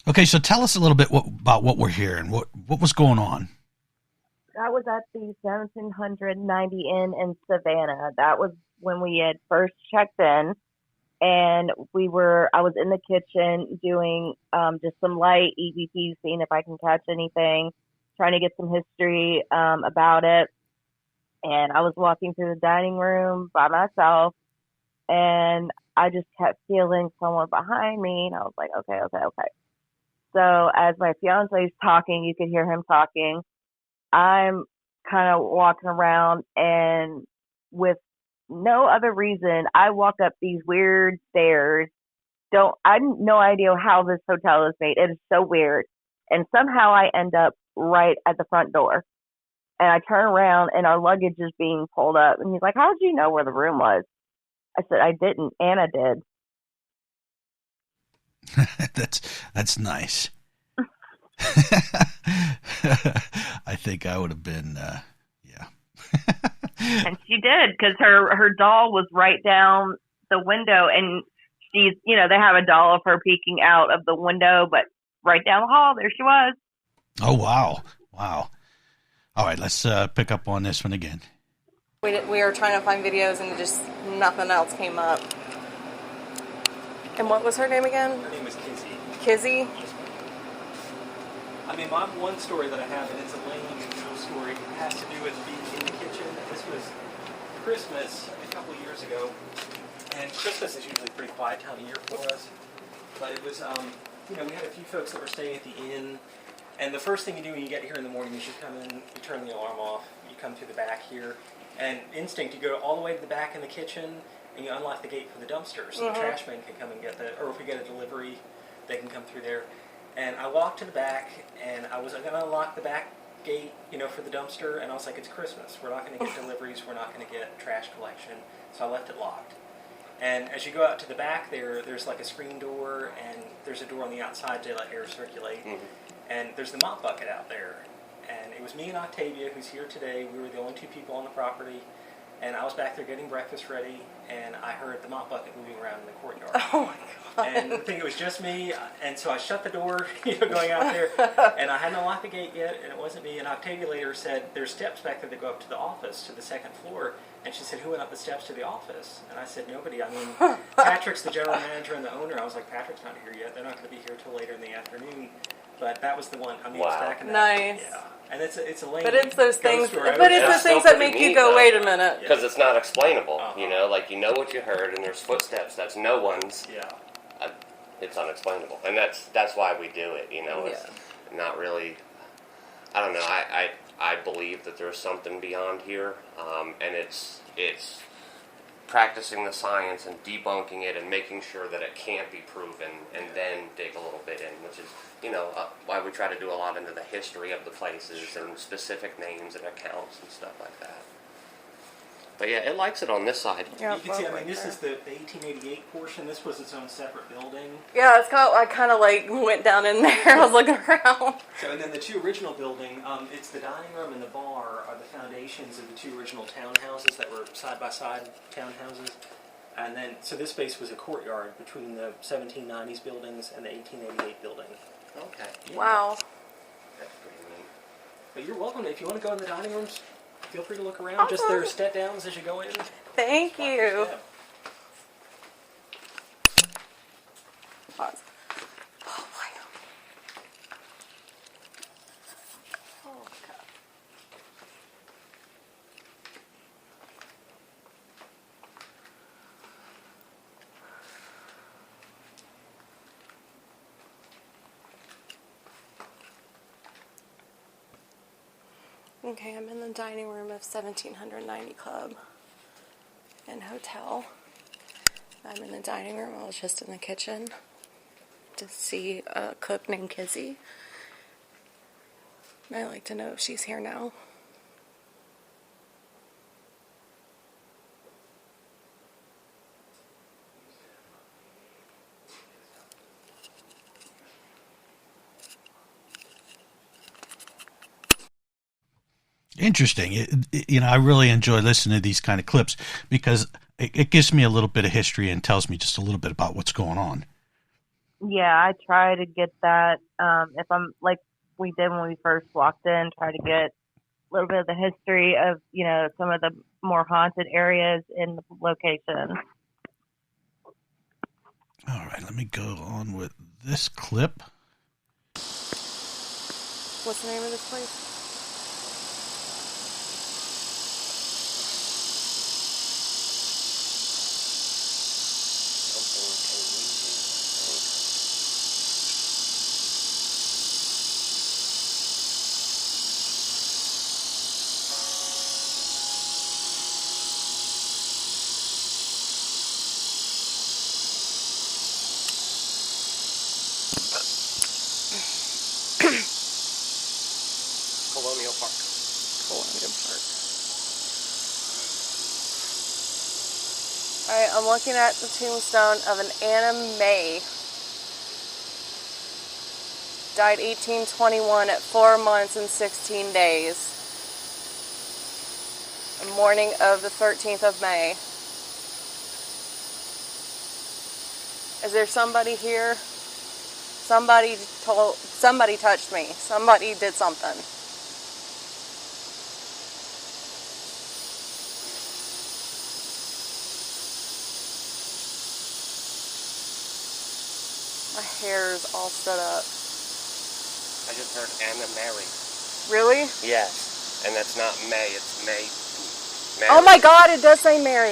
Speaker 1: Okay, so tell us a little bit about what we're hearing. What was going on?
Speaker 2: That was at the 1790 Inn in Savannah. That was when we had first checked in, and I was in the kitchen doing just some light EVPs, seeing if I can catch anything, trying to get some history about it. And I was walking through the dining room by myself, and I just kept feeling someone behind me, and I was like, okay. So as my fiance's talking, you could hear him talking. I'm kind of walking around, and with no other reason, I walk up these weird stairs. I have no idea how this hotel is made. It is so weird. And somehow I end up right at the front door. And I turn around, and our luggage is being pulled up. And he's like, how did you know where the room was? I said, I didn't. Anna did.
Speaker 1: That's nice. I think I would have been, yeah.
Speaker 2: And she did, because her doll was right down the window, and she's, they have a doll of her peeking out of the window, but right down the hall, there she was.
Speaker 1: Oh, wow. All right, let's pick up on this one again.
Speaker 4: we were trying to find videos, and just nothing else came up. And what was her name again?
Speaker 5: Her name was Kizzy.
Speaker 4: Kizzy?
Speaker 5: I mean, my one story that I have, and it's a lame little story, has to do with being in the kitchen. This was Christmas a couple of years ago, and Christmas is usually a pretty quiet time of year for us. But it was, we had a few folks that were staying at the inn, and the first thing you do when you get here in the morning is you come in, you turn the alarm off, you come through the back here, and instinct, you go all the way to the back in the kitchen, and you unlock the gate for the dumpster, so the trash man can come and get or if we get a delivery, they can come through there. And I walked to the back, and I was going to unlock the back gate, for the dumpster, and I was like, it's Christmas. We're not going to get deliveries. We're not going to get trash collection. So I left it locked. And as you go out to the back there's like a screen door, and there's a door on the outside to let air circulate. Mm-hmm. And there's the mop bucket out there. And it was me and Octavia, who's here today. We were the only two people on the property. And I was back there getting breakfast ready, and I heard the mop bucket moving around in the courtyard.
Speaker 4: Oh, my God.
Speaker 5: And I think it was just me, and so I shut the door, going out there, and I hadn't unlocked the gate yet, and it wasn't me. And Octavia later said, there's steps back there that go up to the office, to the second floor. And she said, who went up the steps to the office? And I said, nobody. I mean, Patrick's the general manager and the owner. I was like, Patrick's not here yet. They're not going to be here till later in the afternoon. But that was the one. I mean, it was back in that.
Speaker 4: Nice.
Speaker 5: Yeah. And it's a lame.
Speaker 4: But it's those things.
Speaker 5: story.
Speaker 4: But it's those things that
Speaker 3: pretty
Speaker 4: make you
Speaker 3: neat,
Speaker 4: go,
Speaker 3: though.
Speaker 4: wait a minute.
Speaker 3: Because it's not explainable.
Speaker 5: Uh-huh.
Speaker 3: Like you know what you heard, and there's footsteps. That's no one's.
Speaker 5: Yeah.
Speaker 3: It's unexplainable, and that's why we do it. It's not really. I don't know. I believe that there's something beyond here, and it's practicing the science and debunking it and making sure that it can't be proven, and then dig a little bit in, which is, why we try to do a lot into the history of the places and specific names and accounts and stuff like that. But yeah, it likes it on this side.
Speaker 4: Yeah,
Speaker 5: you can see, this is the 1888 portion. This was its own separate building.
Speaker 4: Yeah, I kind of like went down in there. I was looking around.
Speaker 5: So, and then the two original building, it's the dining room and the bar are the foundations of the two original townhouses that were side-by-side townhouses. And then, so this space was a courtyard between the 1790s buildings and the 1888 building.
Speaker 3: Okay.
Speaker 5: Yeah.
Speaker 4: Wow.
Speaker 3: That's pretty neat.
Speaker 5: But you're welcome. If you want to go in the dining rooms, feel free to look around.
Speaker 4: Awesome.
Speaker 5: Just there are step downs as you go in.
Speaker 4: Thank you.
Speaker 5: Yeah.
Speaker 4: Pause. Oh, wow. Oh, God. Okay, I'm in the dining room of 1790 Club and Hotel. I'm in the dining room. I was just in the kitchen to see a cook named Kizzy. I'd like to know if she's here now.
Speaker 1: Interesting. I really enjoy listening to these kind of clips because it gives me a little bit of history and tells me just a little bit about what's going on.
Speaker 2: Yeah, I try to get that. If I'm like we did when we first walked in, try to get a little bit of the history of, some of the more haunted areas in the location.
Speaker 1: All right, let me go on with this clip.
Speaker 4: What's the name of this place?
Speaker 3: Colonial Park.
Speaker 4: Colonial Park. Alright, I'm looking at the tombstone of an Anna May. Died 1821 at 4 months and 16 days. The morning of the 13th of May. Is there somebody here? Somebody touched me. Somebody did something. My hair's all stood up.
Speaker 3: I just heard Anna Mary.
Speaker 4: Really?
Speaker 3: Yes. And that's not May, it's May. Mary.
Speaker 4: Oh my God, it does say Mary.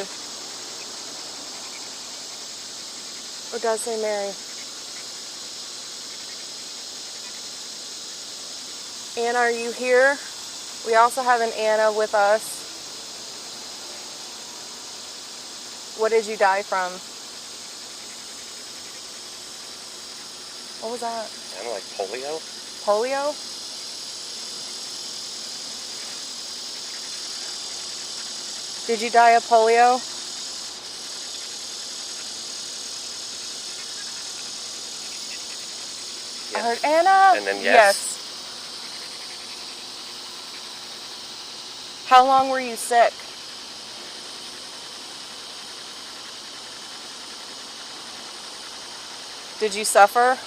Speaker 4: It does say Mary. Anna, are you here? We also have an Anna with us. What did you die from? What was that?
Speaker 3: Kind of like polio.
Speaker 4: Polio? Did you die of polio?
Speaker 3: Yes.
Speaker 4: I heard Anna.
Speaker 3: And then yes.
Speaker 4: How long were you sick? Did you suffer?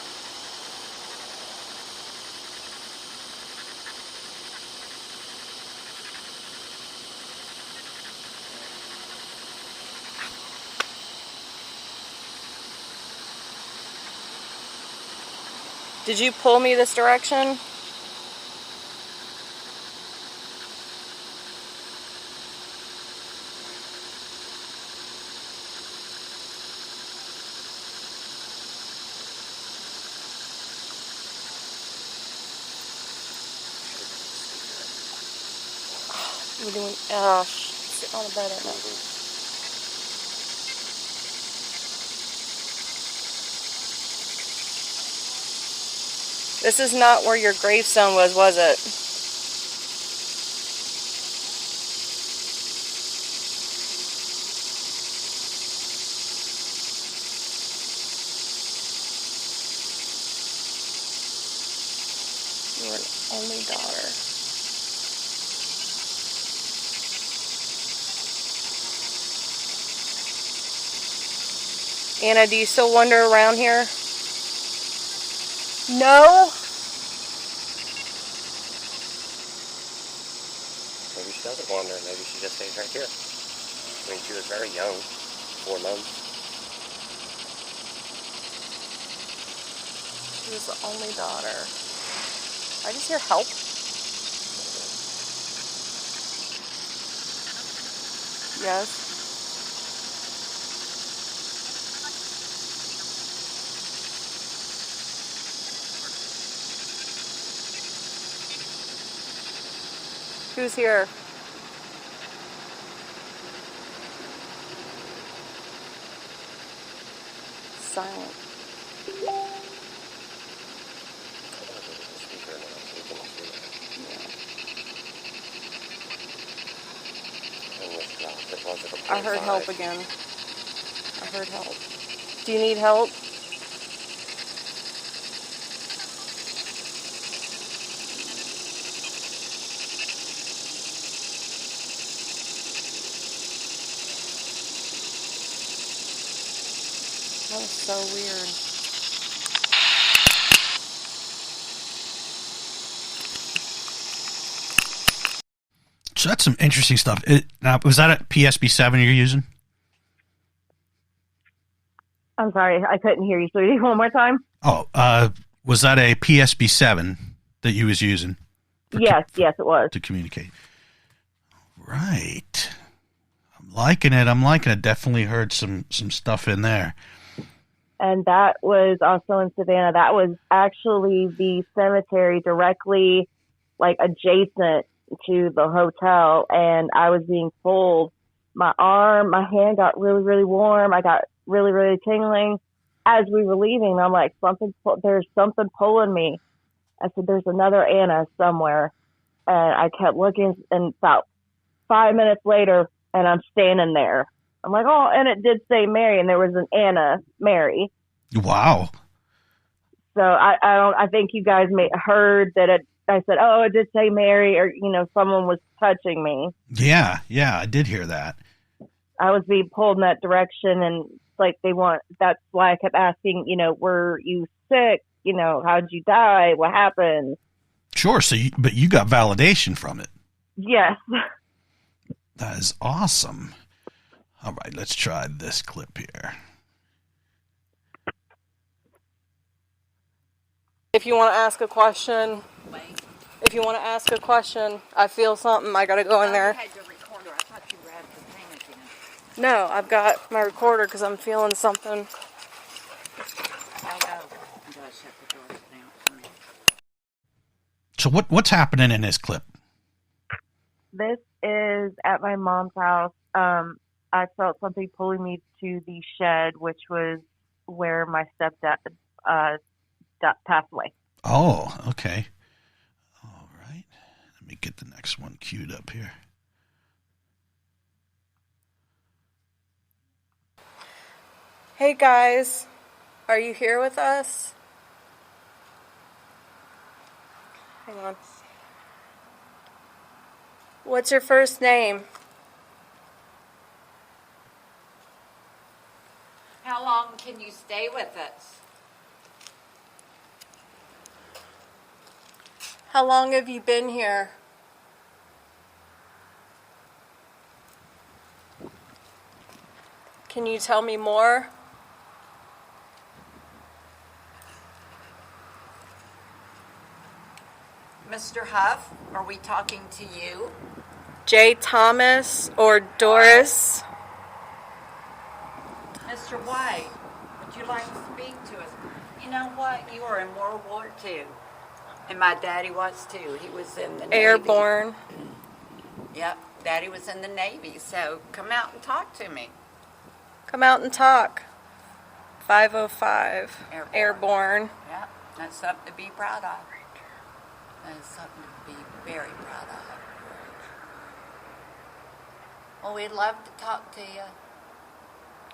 Speaker 4: Did you pull me this direction? We're doing, sitting on the bed at night. This is not where your gravestone was it? You were an only daughter. Anna, do you still wander around here? No?
Speaker 3: Maybe she doesn't wander. Maybe she just stays right here. I mean, she was very young, 4 months.
Speaker 4: She was the only daughter. I just hear help. Yes. Who's here? Silent. I heard help again. I heard help. Do you need help? That was so weird.
Speaker 1: So that's some interesting stuff. Now, was that a PSB7 you're using?
Speaker 2: I'm sorry, I couldn't hear you. So one more time?
Speaker 1: Oh, was that a PSB7 that you was using?
Speaker 2: Yes, it was.
Speaker 1: To communicate. Right. I'm liking it. Definitely heard some stuff in there.
Speaker 2: And that was also in Savannah. That was actually the cemetery directly, like, adjacent to the hotel. And I was being pulled. My hand got really, really warm. I got really, really tingling as we were leaving. I'm like, there's something pulling me. I said, there's another Anna somewhere. And I kept looking, and about 5 minutes later, and I'm standing there. I'm like, oh, and it did say Mary, and there was an Anna Mary.
Speaker 1: Wow.
Speaker 2: So I think you guys heard that I said, oh, it did say Mary, or, someone was touching me.
Speaker 1: Yeah, I did hear that.
Speaker 2: I was being pulled in that direction, and like that's why I kept asking, were you sick? How'd you die? What happened?
Speaker 1: Sure. But you got validation from it.
Speaker 2: Yes.
Speaker 1: That is awesome. All right, let's try this clip here.
Speaker 4: If you want to ask a question, I feel something, I got to go in there.
Speaker 6: You had your recorder. I thought you had the thing again.
Speaker 4: No, I've got my recorder because I'm feeling something.
Speaker 6: I know. You gotta shut the doors down for me.
Speaker 1: So what's happening in this clip?
Speaker 2: This is at my mom's house. I felt something pulling me to the shed, which was where my stepdad passed away.
Speaker 1: Oh, okay. All right. Let me get the next one queued up here.
Speaker 4: Hey guys, are you here with us? Hang on. What's your first name?
Speaker 6: How long can you stay with us?
Speaker 4: How long have you been here? Can you tell me more?
Speaker 6: Mr. Huff, are we talking to you?
Speaker 4: J. Thomas or Doris?
Speaker 6: Mr. White, would you like to speak to us? You know what? You were in World War II. And my daddy was too. He was in the Navy.
Speaker 4: Airborne.
Speaker 6: Yep, Daddy was in the Navy. So come out and talk to me.
Speaker 4: Come out and talk. 505. Airborne.
Speaker 6: Yep. That's something to be proud of. That's something to be very proud of. Well, we'd love to talk to you.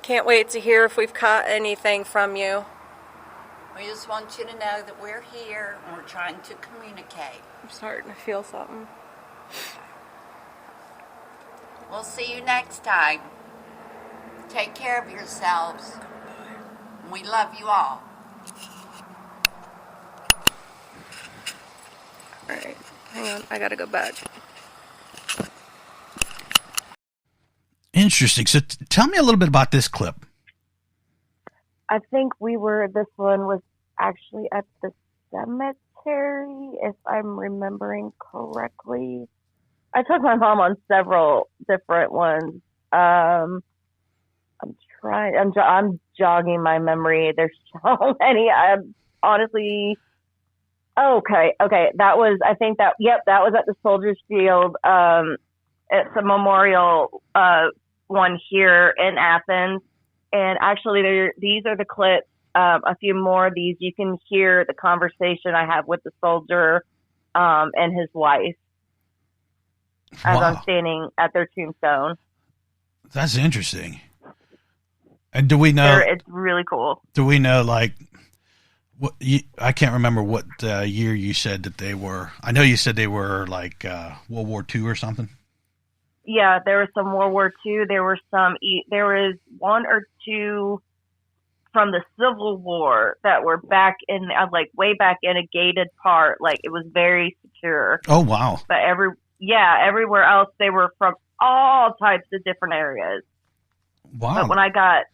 Speaker 4: Can't wait to hear if we've caught anything from you.
Speaker 6: We just want you to know that we're here and we're trying to communicate.
Speaker 4: I'm starting to feel something.
Speaker 6: We'll see you next time. Take care of yourselves. We love you all.
Speaker 4: All right, hang on. I gotta go back.
Speaker 1: Interesting. So tell me a little bit about this clip.
Speaker 2: I think this one was actually at the cemetery, if I'm remembering correctly. I took my mom on several different ones. I'm jogging my memory. There's so many. I'm honestly, okay. That was at the Soldiers Field. It's a memorial, one here in Athens. And actually these are the clips. A few more of these, you can hear the conversation I have with the soldier, and his wife as
Speaker 1: Wow.
Speaker 2: I'm standing at their tombstone.
Speaker 1: That's interesting. And do we know?
Speaker 2: It's really cool.
Speaker 1: Do we know, like, what? I can't remember what year you said that they were. I know you said they were like World War II or something.
Speaker 2: Yeah, there was some World War II. There was one or two from the Civil War that were back in, way back in a gated part. Like, it was very secure.
Speaker 1: Oh, wow.
Speaker 2: But everywhere else, they were from all types of different areas.
Speaker 1: Wow.
Speaker 2: But when I got,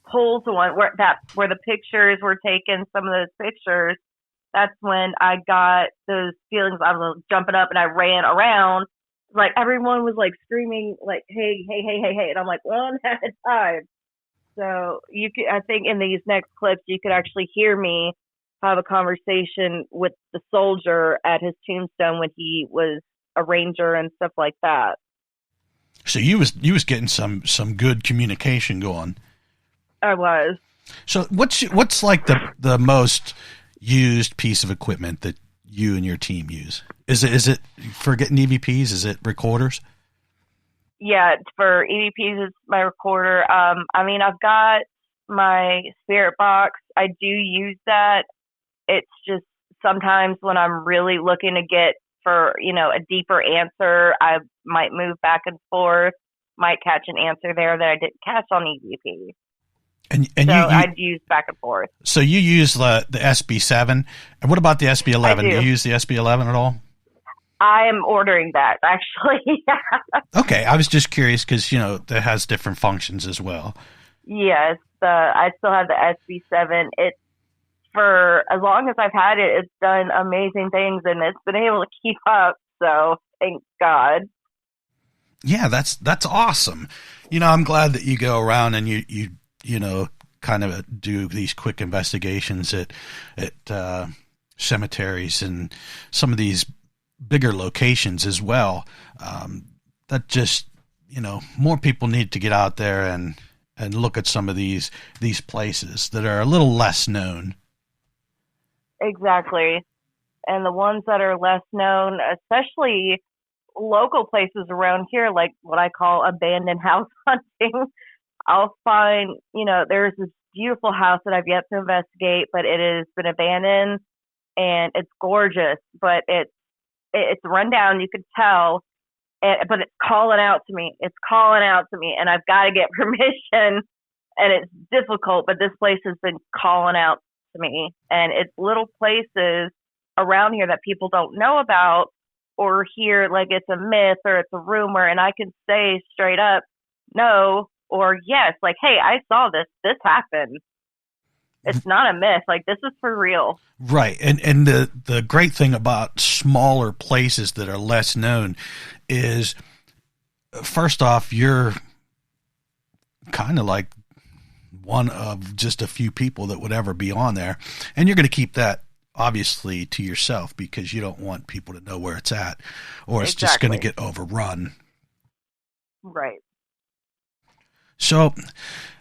Speaker 2: pulled to one where the pictures were taken, some of those pictures, that's when I got those feelings. I was jumping up and I ran around. Like, everyone was, screaming, hey, hey, hey, hey, hey. And I'm like, one at a time. So I think in these next clips, you could actually hear me have a conversation with the soldier at his tombstone when he was a ranger and stuff like that.
Speaker 1: So you was getting some good communication going. I
Speaker 2: was.
Speaker 1: So what's like the most used piece of equipment that you and your team use? Is it for getting EVPs? Is it recorders?
Speaker 2: Yeah, for EVPs, it's my recorder. I've got my spirit box. I do use that. It's just sometimes when I'm really looking to get for, a deeper answer, I might move back and forth, might catch an answer there that I didn't catch on EVP.
Speaker 1: And
Speaker 2: so I'd use back and forth.
Speaker 1: So you use the SB7. And what about the SB11? Do you use the SB11 at all?
Speaker 2: I am ordering that, actually.
Speaker 1: Okay, I was just curious because, that has different functions as well.
Speaker 2: Yes, I still have the SB7. It's for as long as I've had it, it's done amazing things, and it's been able to keep up, so thank God.
Speaker 1: Yeah, that's awesome. I'm glad that you go around and you kind of do these quick investigations at cemeteries and some of these bigger locations as well. That just, more people need to get out there and look at some of these places that are a little less known.
Speaker 2: Exactly. And the ones that are less known, especially local places around here, like what I call abandoned house hunting, I'll find, there's this beautiful house that I've yet to investigate, but it has been abandoned and it's gorgeous, but it's run down, you could tell, but it's calling out to me. It's calling out to me, and I've got to get permission, and it's difficult, but this place has been calling out to me. And it's little places around here that people don't know about or hear like it's a myth or it's a rumor, and I can say straight up, no, or yes, like, hey, I saw this happened. It's not a myth. Like, this is for real.
Speaker 1: Right. And the great thing about smaller places that are less known is, first off, you're kind of like one of just a few people that would ever be on there. And you're going to keep that obviously to yourself because you don't want people to know where it's at, or it's just going to get overrun.
Speaker 2: Right.
Speaker 1: So,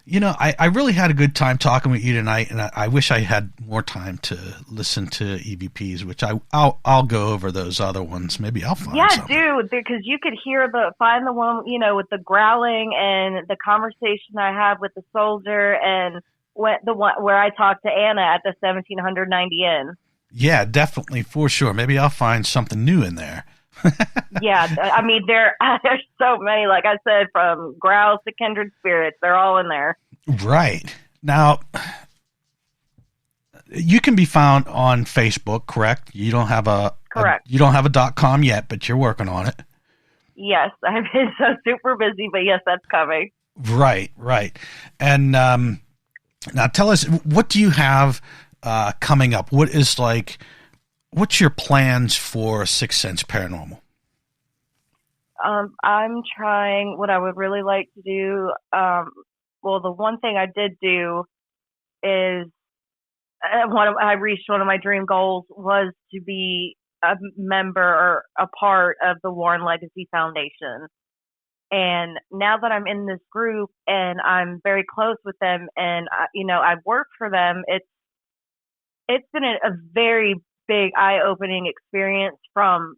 Speaker 1: I really had a good time talking with you tonight, and I wish I had more time to listen to EVPs, which I'll go over those other ones. Maybe I'll find something.
Speaker 2: Yeah, dude, because you could find the one, with the growling and the conversation I had with the soldier, and the one where I talked to Anna at the 1790 Inn.
Speaker 1: Yeah, definitely, for sure. Maybe I'll find something new in there.
Speaker 2: Yeah, I mean, there's so many, like I said, from growls to kindred spirits, they're all in there.
Speaker 1: Right. Now, you can be found on Facebook, correct? You don't have
Speaker 2: Correct.
Speaker 1: You don't have a .com yet, but you're working on it.
Speaker 2: Yes, I've been so super busy, but yes, that's coming.
Speaker 1: Right. And now tell us, what do you have coming up? What's your plans for Sixth Sense Paranormal?
Speaker 2: I'm trying what I would really like to do. Well, the one thing I did do is I reached one of my dream goals was to be a member or a part of the Warren Legacy Foundation. And now that I'm in this group and I'm very close with them, and I work for them, it's been a very big eye-opening experience from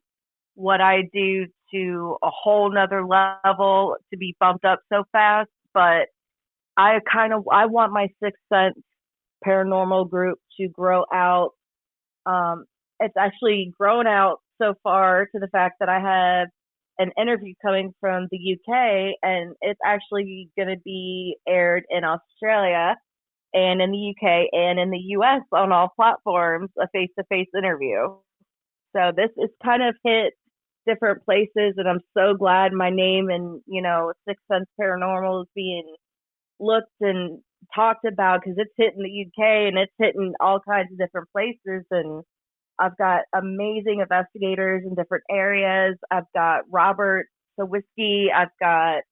Speaker 2: what I do to a whole nother level to be bumped up so fast. But I want my Sixth Sense Paranormal group to grow out. It's actually grown out so far to the fact that I have an interview coming from the UK, and it's actually going to be aired in Australia and in the UK and in the US on all platforms, a face-to-face interview. So this is kind of hit different places, and I'm so glad my name and, Sixth Sense Paranormal is being looked and talked about, because it's hitting the UK and it's hitting all kinds of different places. And I've got amazing investigators in different areas. I've got Robert Sawicki. I've got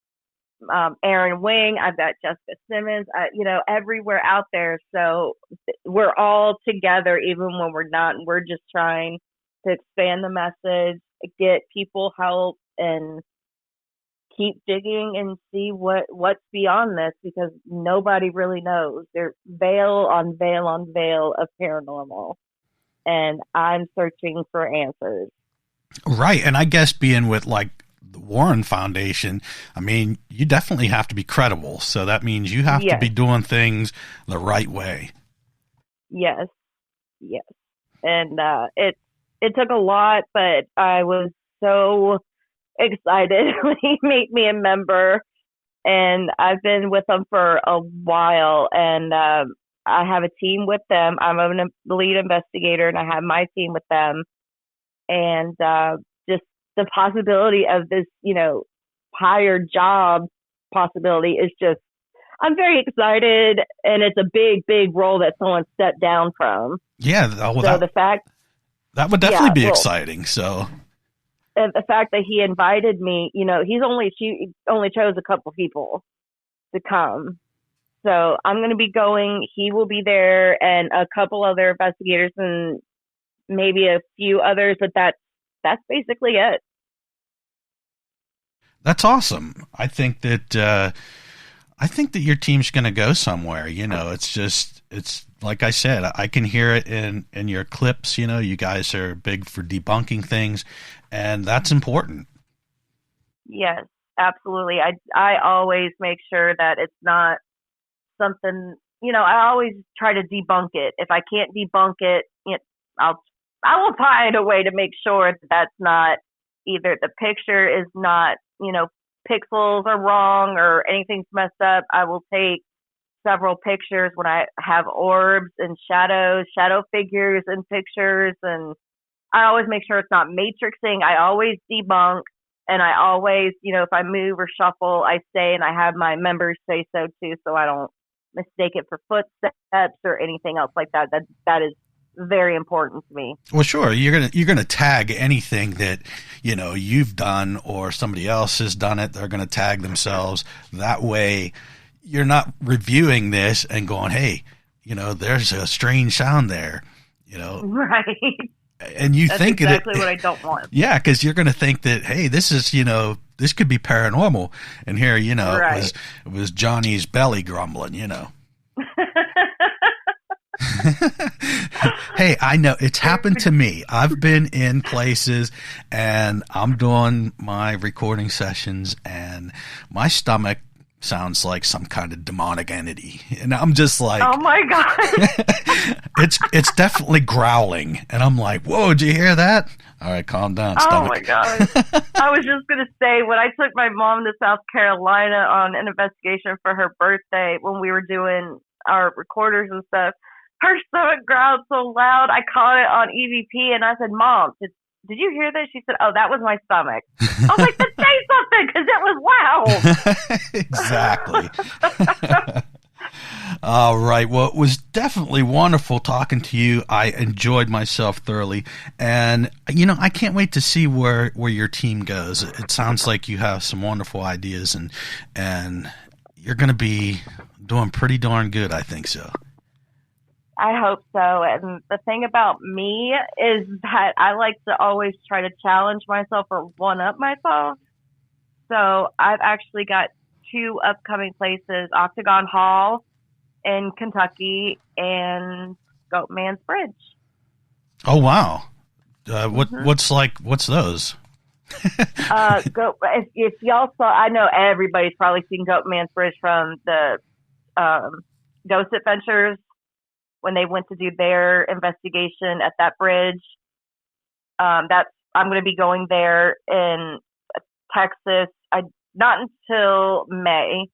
Speaker 2: Aaron Wing. I've got Jessica Simmons. Everywhere out there. So we're all together, even when we're not. And we're just trying to expand the message, get people help, and keep digging and see what's beyond this, because nobody really knows. There's veil on veil on veil of paranormal, and I'm searching for answers.
Speaker 1: Right. And I guess being with the Warren Foundation, I mean, you definitely have to be credible. So that means you have to be doing things the right way. Yes.
Speaker 2: And it took a lot, but I was so excited when he made me a member, and I've been with them for a while, and I have a team with them. I'm a lead investigator, and I have my team with them, and just the possibility of this, higher job possibility is just, I'm very excited, and it's a big, big role that someone stepped down from.
Speaker 1: Yeah. Well, so the fact that would definitely be exciting. So.
Speaker 2: And the fact that he invited me, he only chose a couple people to come. So I'm going to be going. He will be there, and a couple other investigators, and maybe a few others. But that's basically it.
Speaker 1: That's awesome. I think that your team's going to go somewhere. It's like I said, I can hear it in your clips. You guys are big for debunking things, and that's important.
Speaker 2: Yes, absolutely. I always make sure that it's not something, I always try to debunk it. If I can't debunk it, I will find a way to make sure that that's not, either the picture is not, pixels are wrong or anything's messed up. I will take several pictures when I have orbs and shadow figures in pictures, and I always make sure it's not matrixing. I always debunk, and I always, if I move or shuffle, I say, and I have my members say so too, so I don't mistake it for footsteps or anything else like that. That is very important to me.
Speaker 1: Well, sure. You're gonna tag anything that you've done or somebody else has done it. They're gonna tag themselves. That way, you're not reviewing this and going, "Hey, there's a strange sound there."
Speaker 2: Right.
Speaker 1: And you
Speaker 2: That's
Speaker 1: think
Speaker 2: exactly what I don't want.
Speaker 1: Yeah, because you're gonna think that, hey, this is this could be paranormal. And here,
Speaker 2: Right.
Speaker 1: it was Johnny's belly grumbling, Hey, I know it's happened to me. I've been in places and I'm doing my recording sessions and my stomach sounds like some kind of demonic entity. And I'm just like,
Speaker 2: oh my God.
Speaker 1: it's definitely growling. And I'm like, whoa, did you hear that? All right, calm down, stomach.
Speaker 2: Oh my God. I was just going to say, when I took my mom to South Carolina on an investigation for her birthday, when we were doing our recorders and stuff, her stomach growled so loud, I caught it on EVP, and I said, Mom, did you hear this? She said, oh, that was my stomach. I was like, then say something, because it was loud.
Speaker 1: Exactly. All right. Well, it was definitely wonderful talking to you. I enjoyed myself thoroughly. And, I can't wait to see where your team goes. It sounds like you have some wonderful ideas, and you're going to be doing pretty darn good, I think so.
Speaker 2: I hope so. And the thing about me is that I like to always try to challenge myself or one-up myself. So I've actually got 2 upcoming places, Octagon Hall in Kentucky and Goatman's Bridge.
Speaker 1: Oh, wow. What's those?
Speaker 2: If y'all saw, I know everybody's probably seen Goatman's Bridge from the Ghost Adventures, when they went to do their investigation at that bridge. I'm going to be going there in Texas, not until May,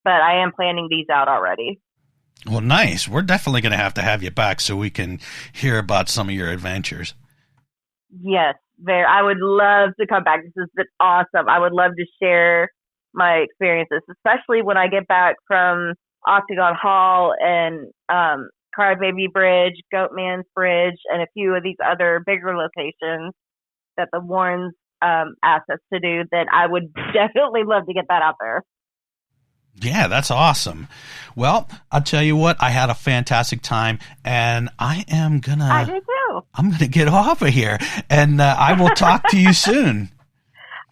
Speaker 2: but I am planning these out already.
Speaker 1: Well, nice. We're definitely going to have you back so we can hear about some of your adventures.
Speaker 2: Yes, I would love to come back. This has been awesome. I would love to share my experiences, especially when I get back from Octagon Hall and Crybaby Bridge, Goatman's Bridge, and a few of these other bigger locations that the Warrens asked us to do. Then I would definitely love to get that out there.
Speaker 1: Yeah, that's awesome. Well, I'll tell you what, I had a fantastic time, and I did
Speaker 2: too.
Speaker 1: I'm gonna get off of here, and I will talk to you soon.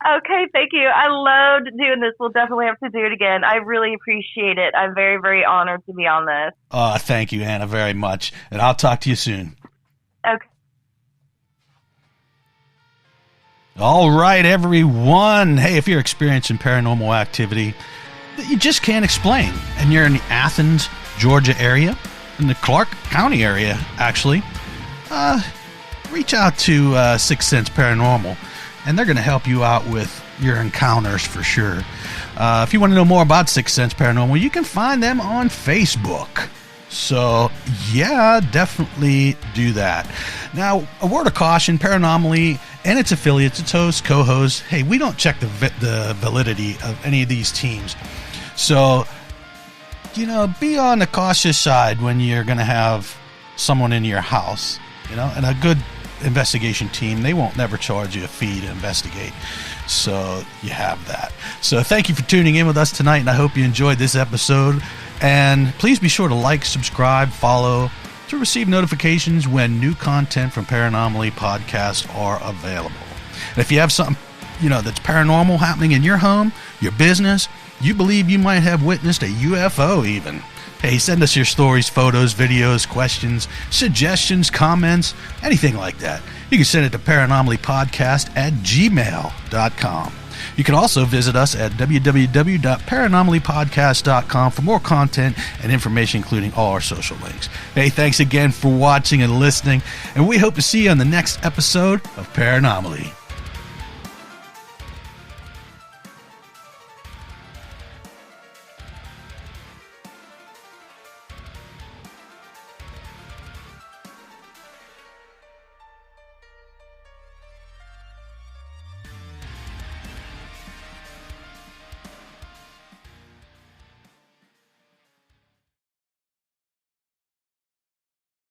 Speaker 2: Okay, thank you. I loved doing this. We'll definitely have to do it again. I really appreciate it. I'm very, very honored to be on this.
Speaker 1: Thank you, Anna, very much, and I'll talk to you soon.
Speaker 2: Okay.
Speaker 1: All right, everyone. Hey, if you're experiencing paranormal activity that you just can't explain, and you're in the Athens, Georgia area, in the Clark County area, actually, reach out to Sixth Sense Paranormal, and they're going to help you out with your encounters for sure. If you want to know more about Sixth Sense Paranormal, you can find them on Facebook. So, yeah, definitely do that. Now, a word of caution, Paranomaly and its affiliates, its hosts, co-hosts, hey, we don't check the validity of any of these teams. So, be on the cautious side when you're going to have someone in your house, and a good investigation team, they won't never charge you a fee to investigate. So you have that. So thank you for tuning in with us tonight, and I hope you enjoyed this episode. And please be sure to like, subscribe, follow to receive notifications when new content from Paranomaly Podcast are available. And if you have something, that's paranormal happening in your home, your business, you believe you might have witnessed a UFO even, hey, send us your stories, photos, videos, questions, suggestions, comments, anything like that. You can send it to paranomalypodcast@gmail.com. You can also visit us at www.paranomalypodcast.com for more content and information, including all our social links. Hey, thanks again for watching and listening, and we hope to see you on the next episode of Paranomaly.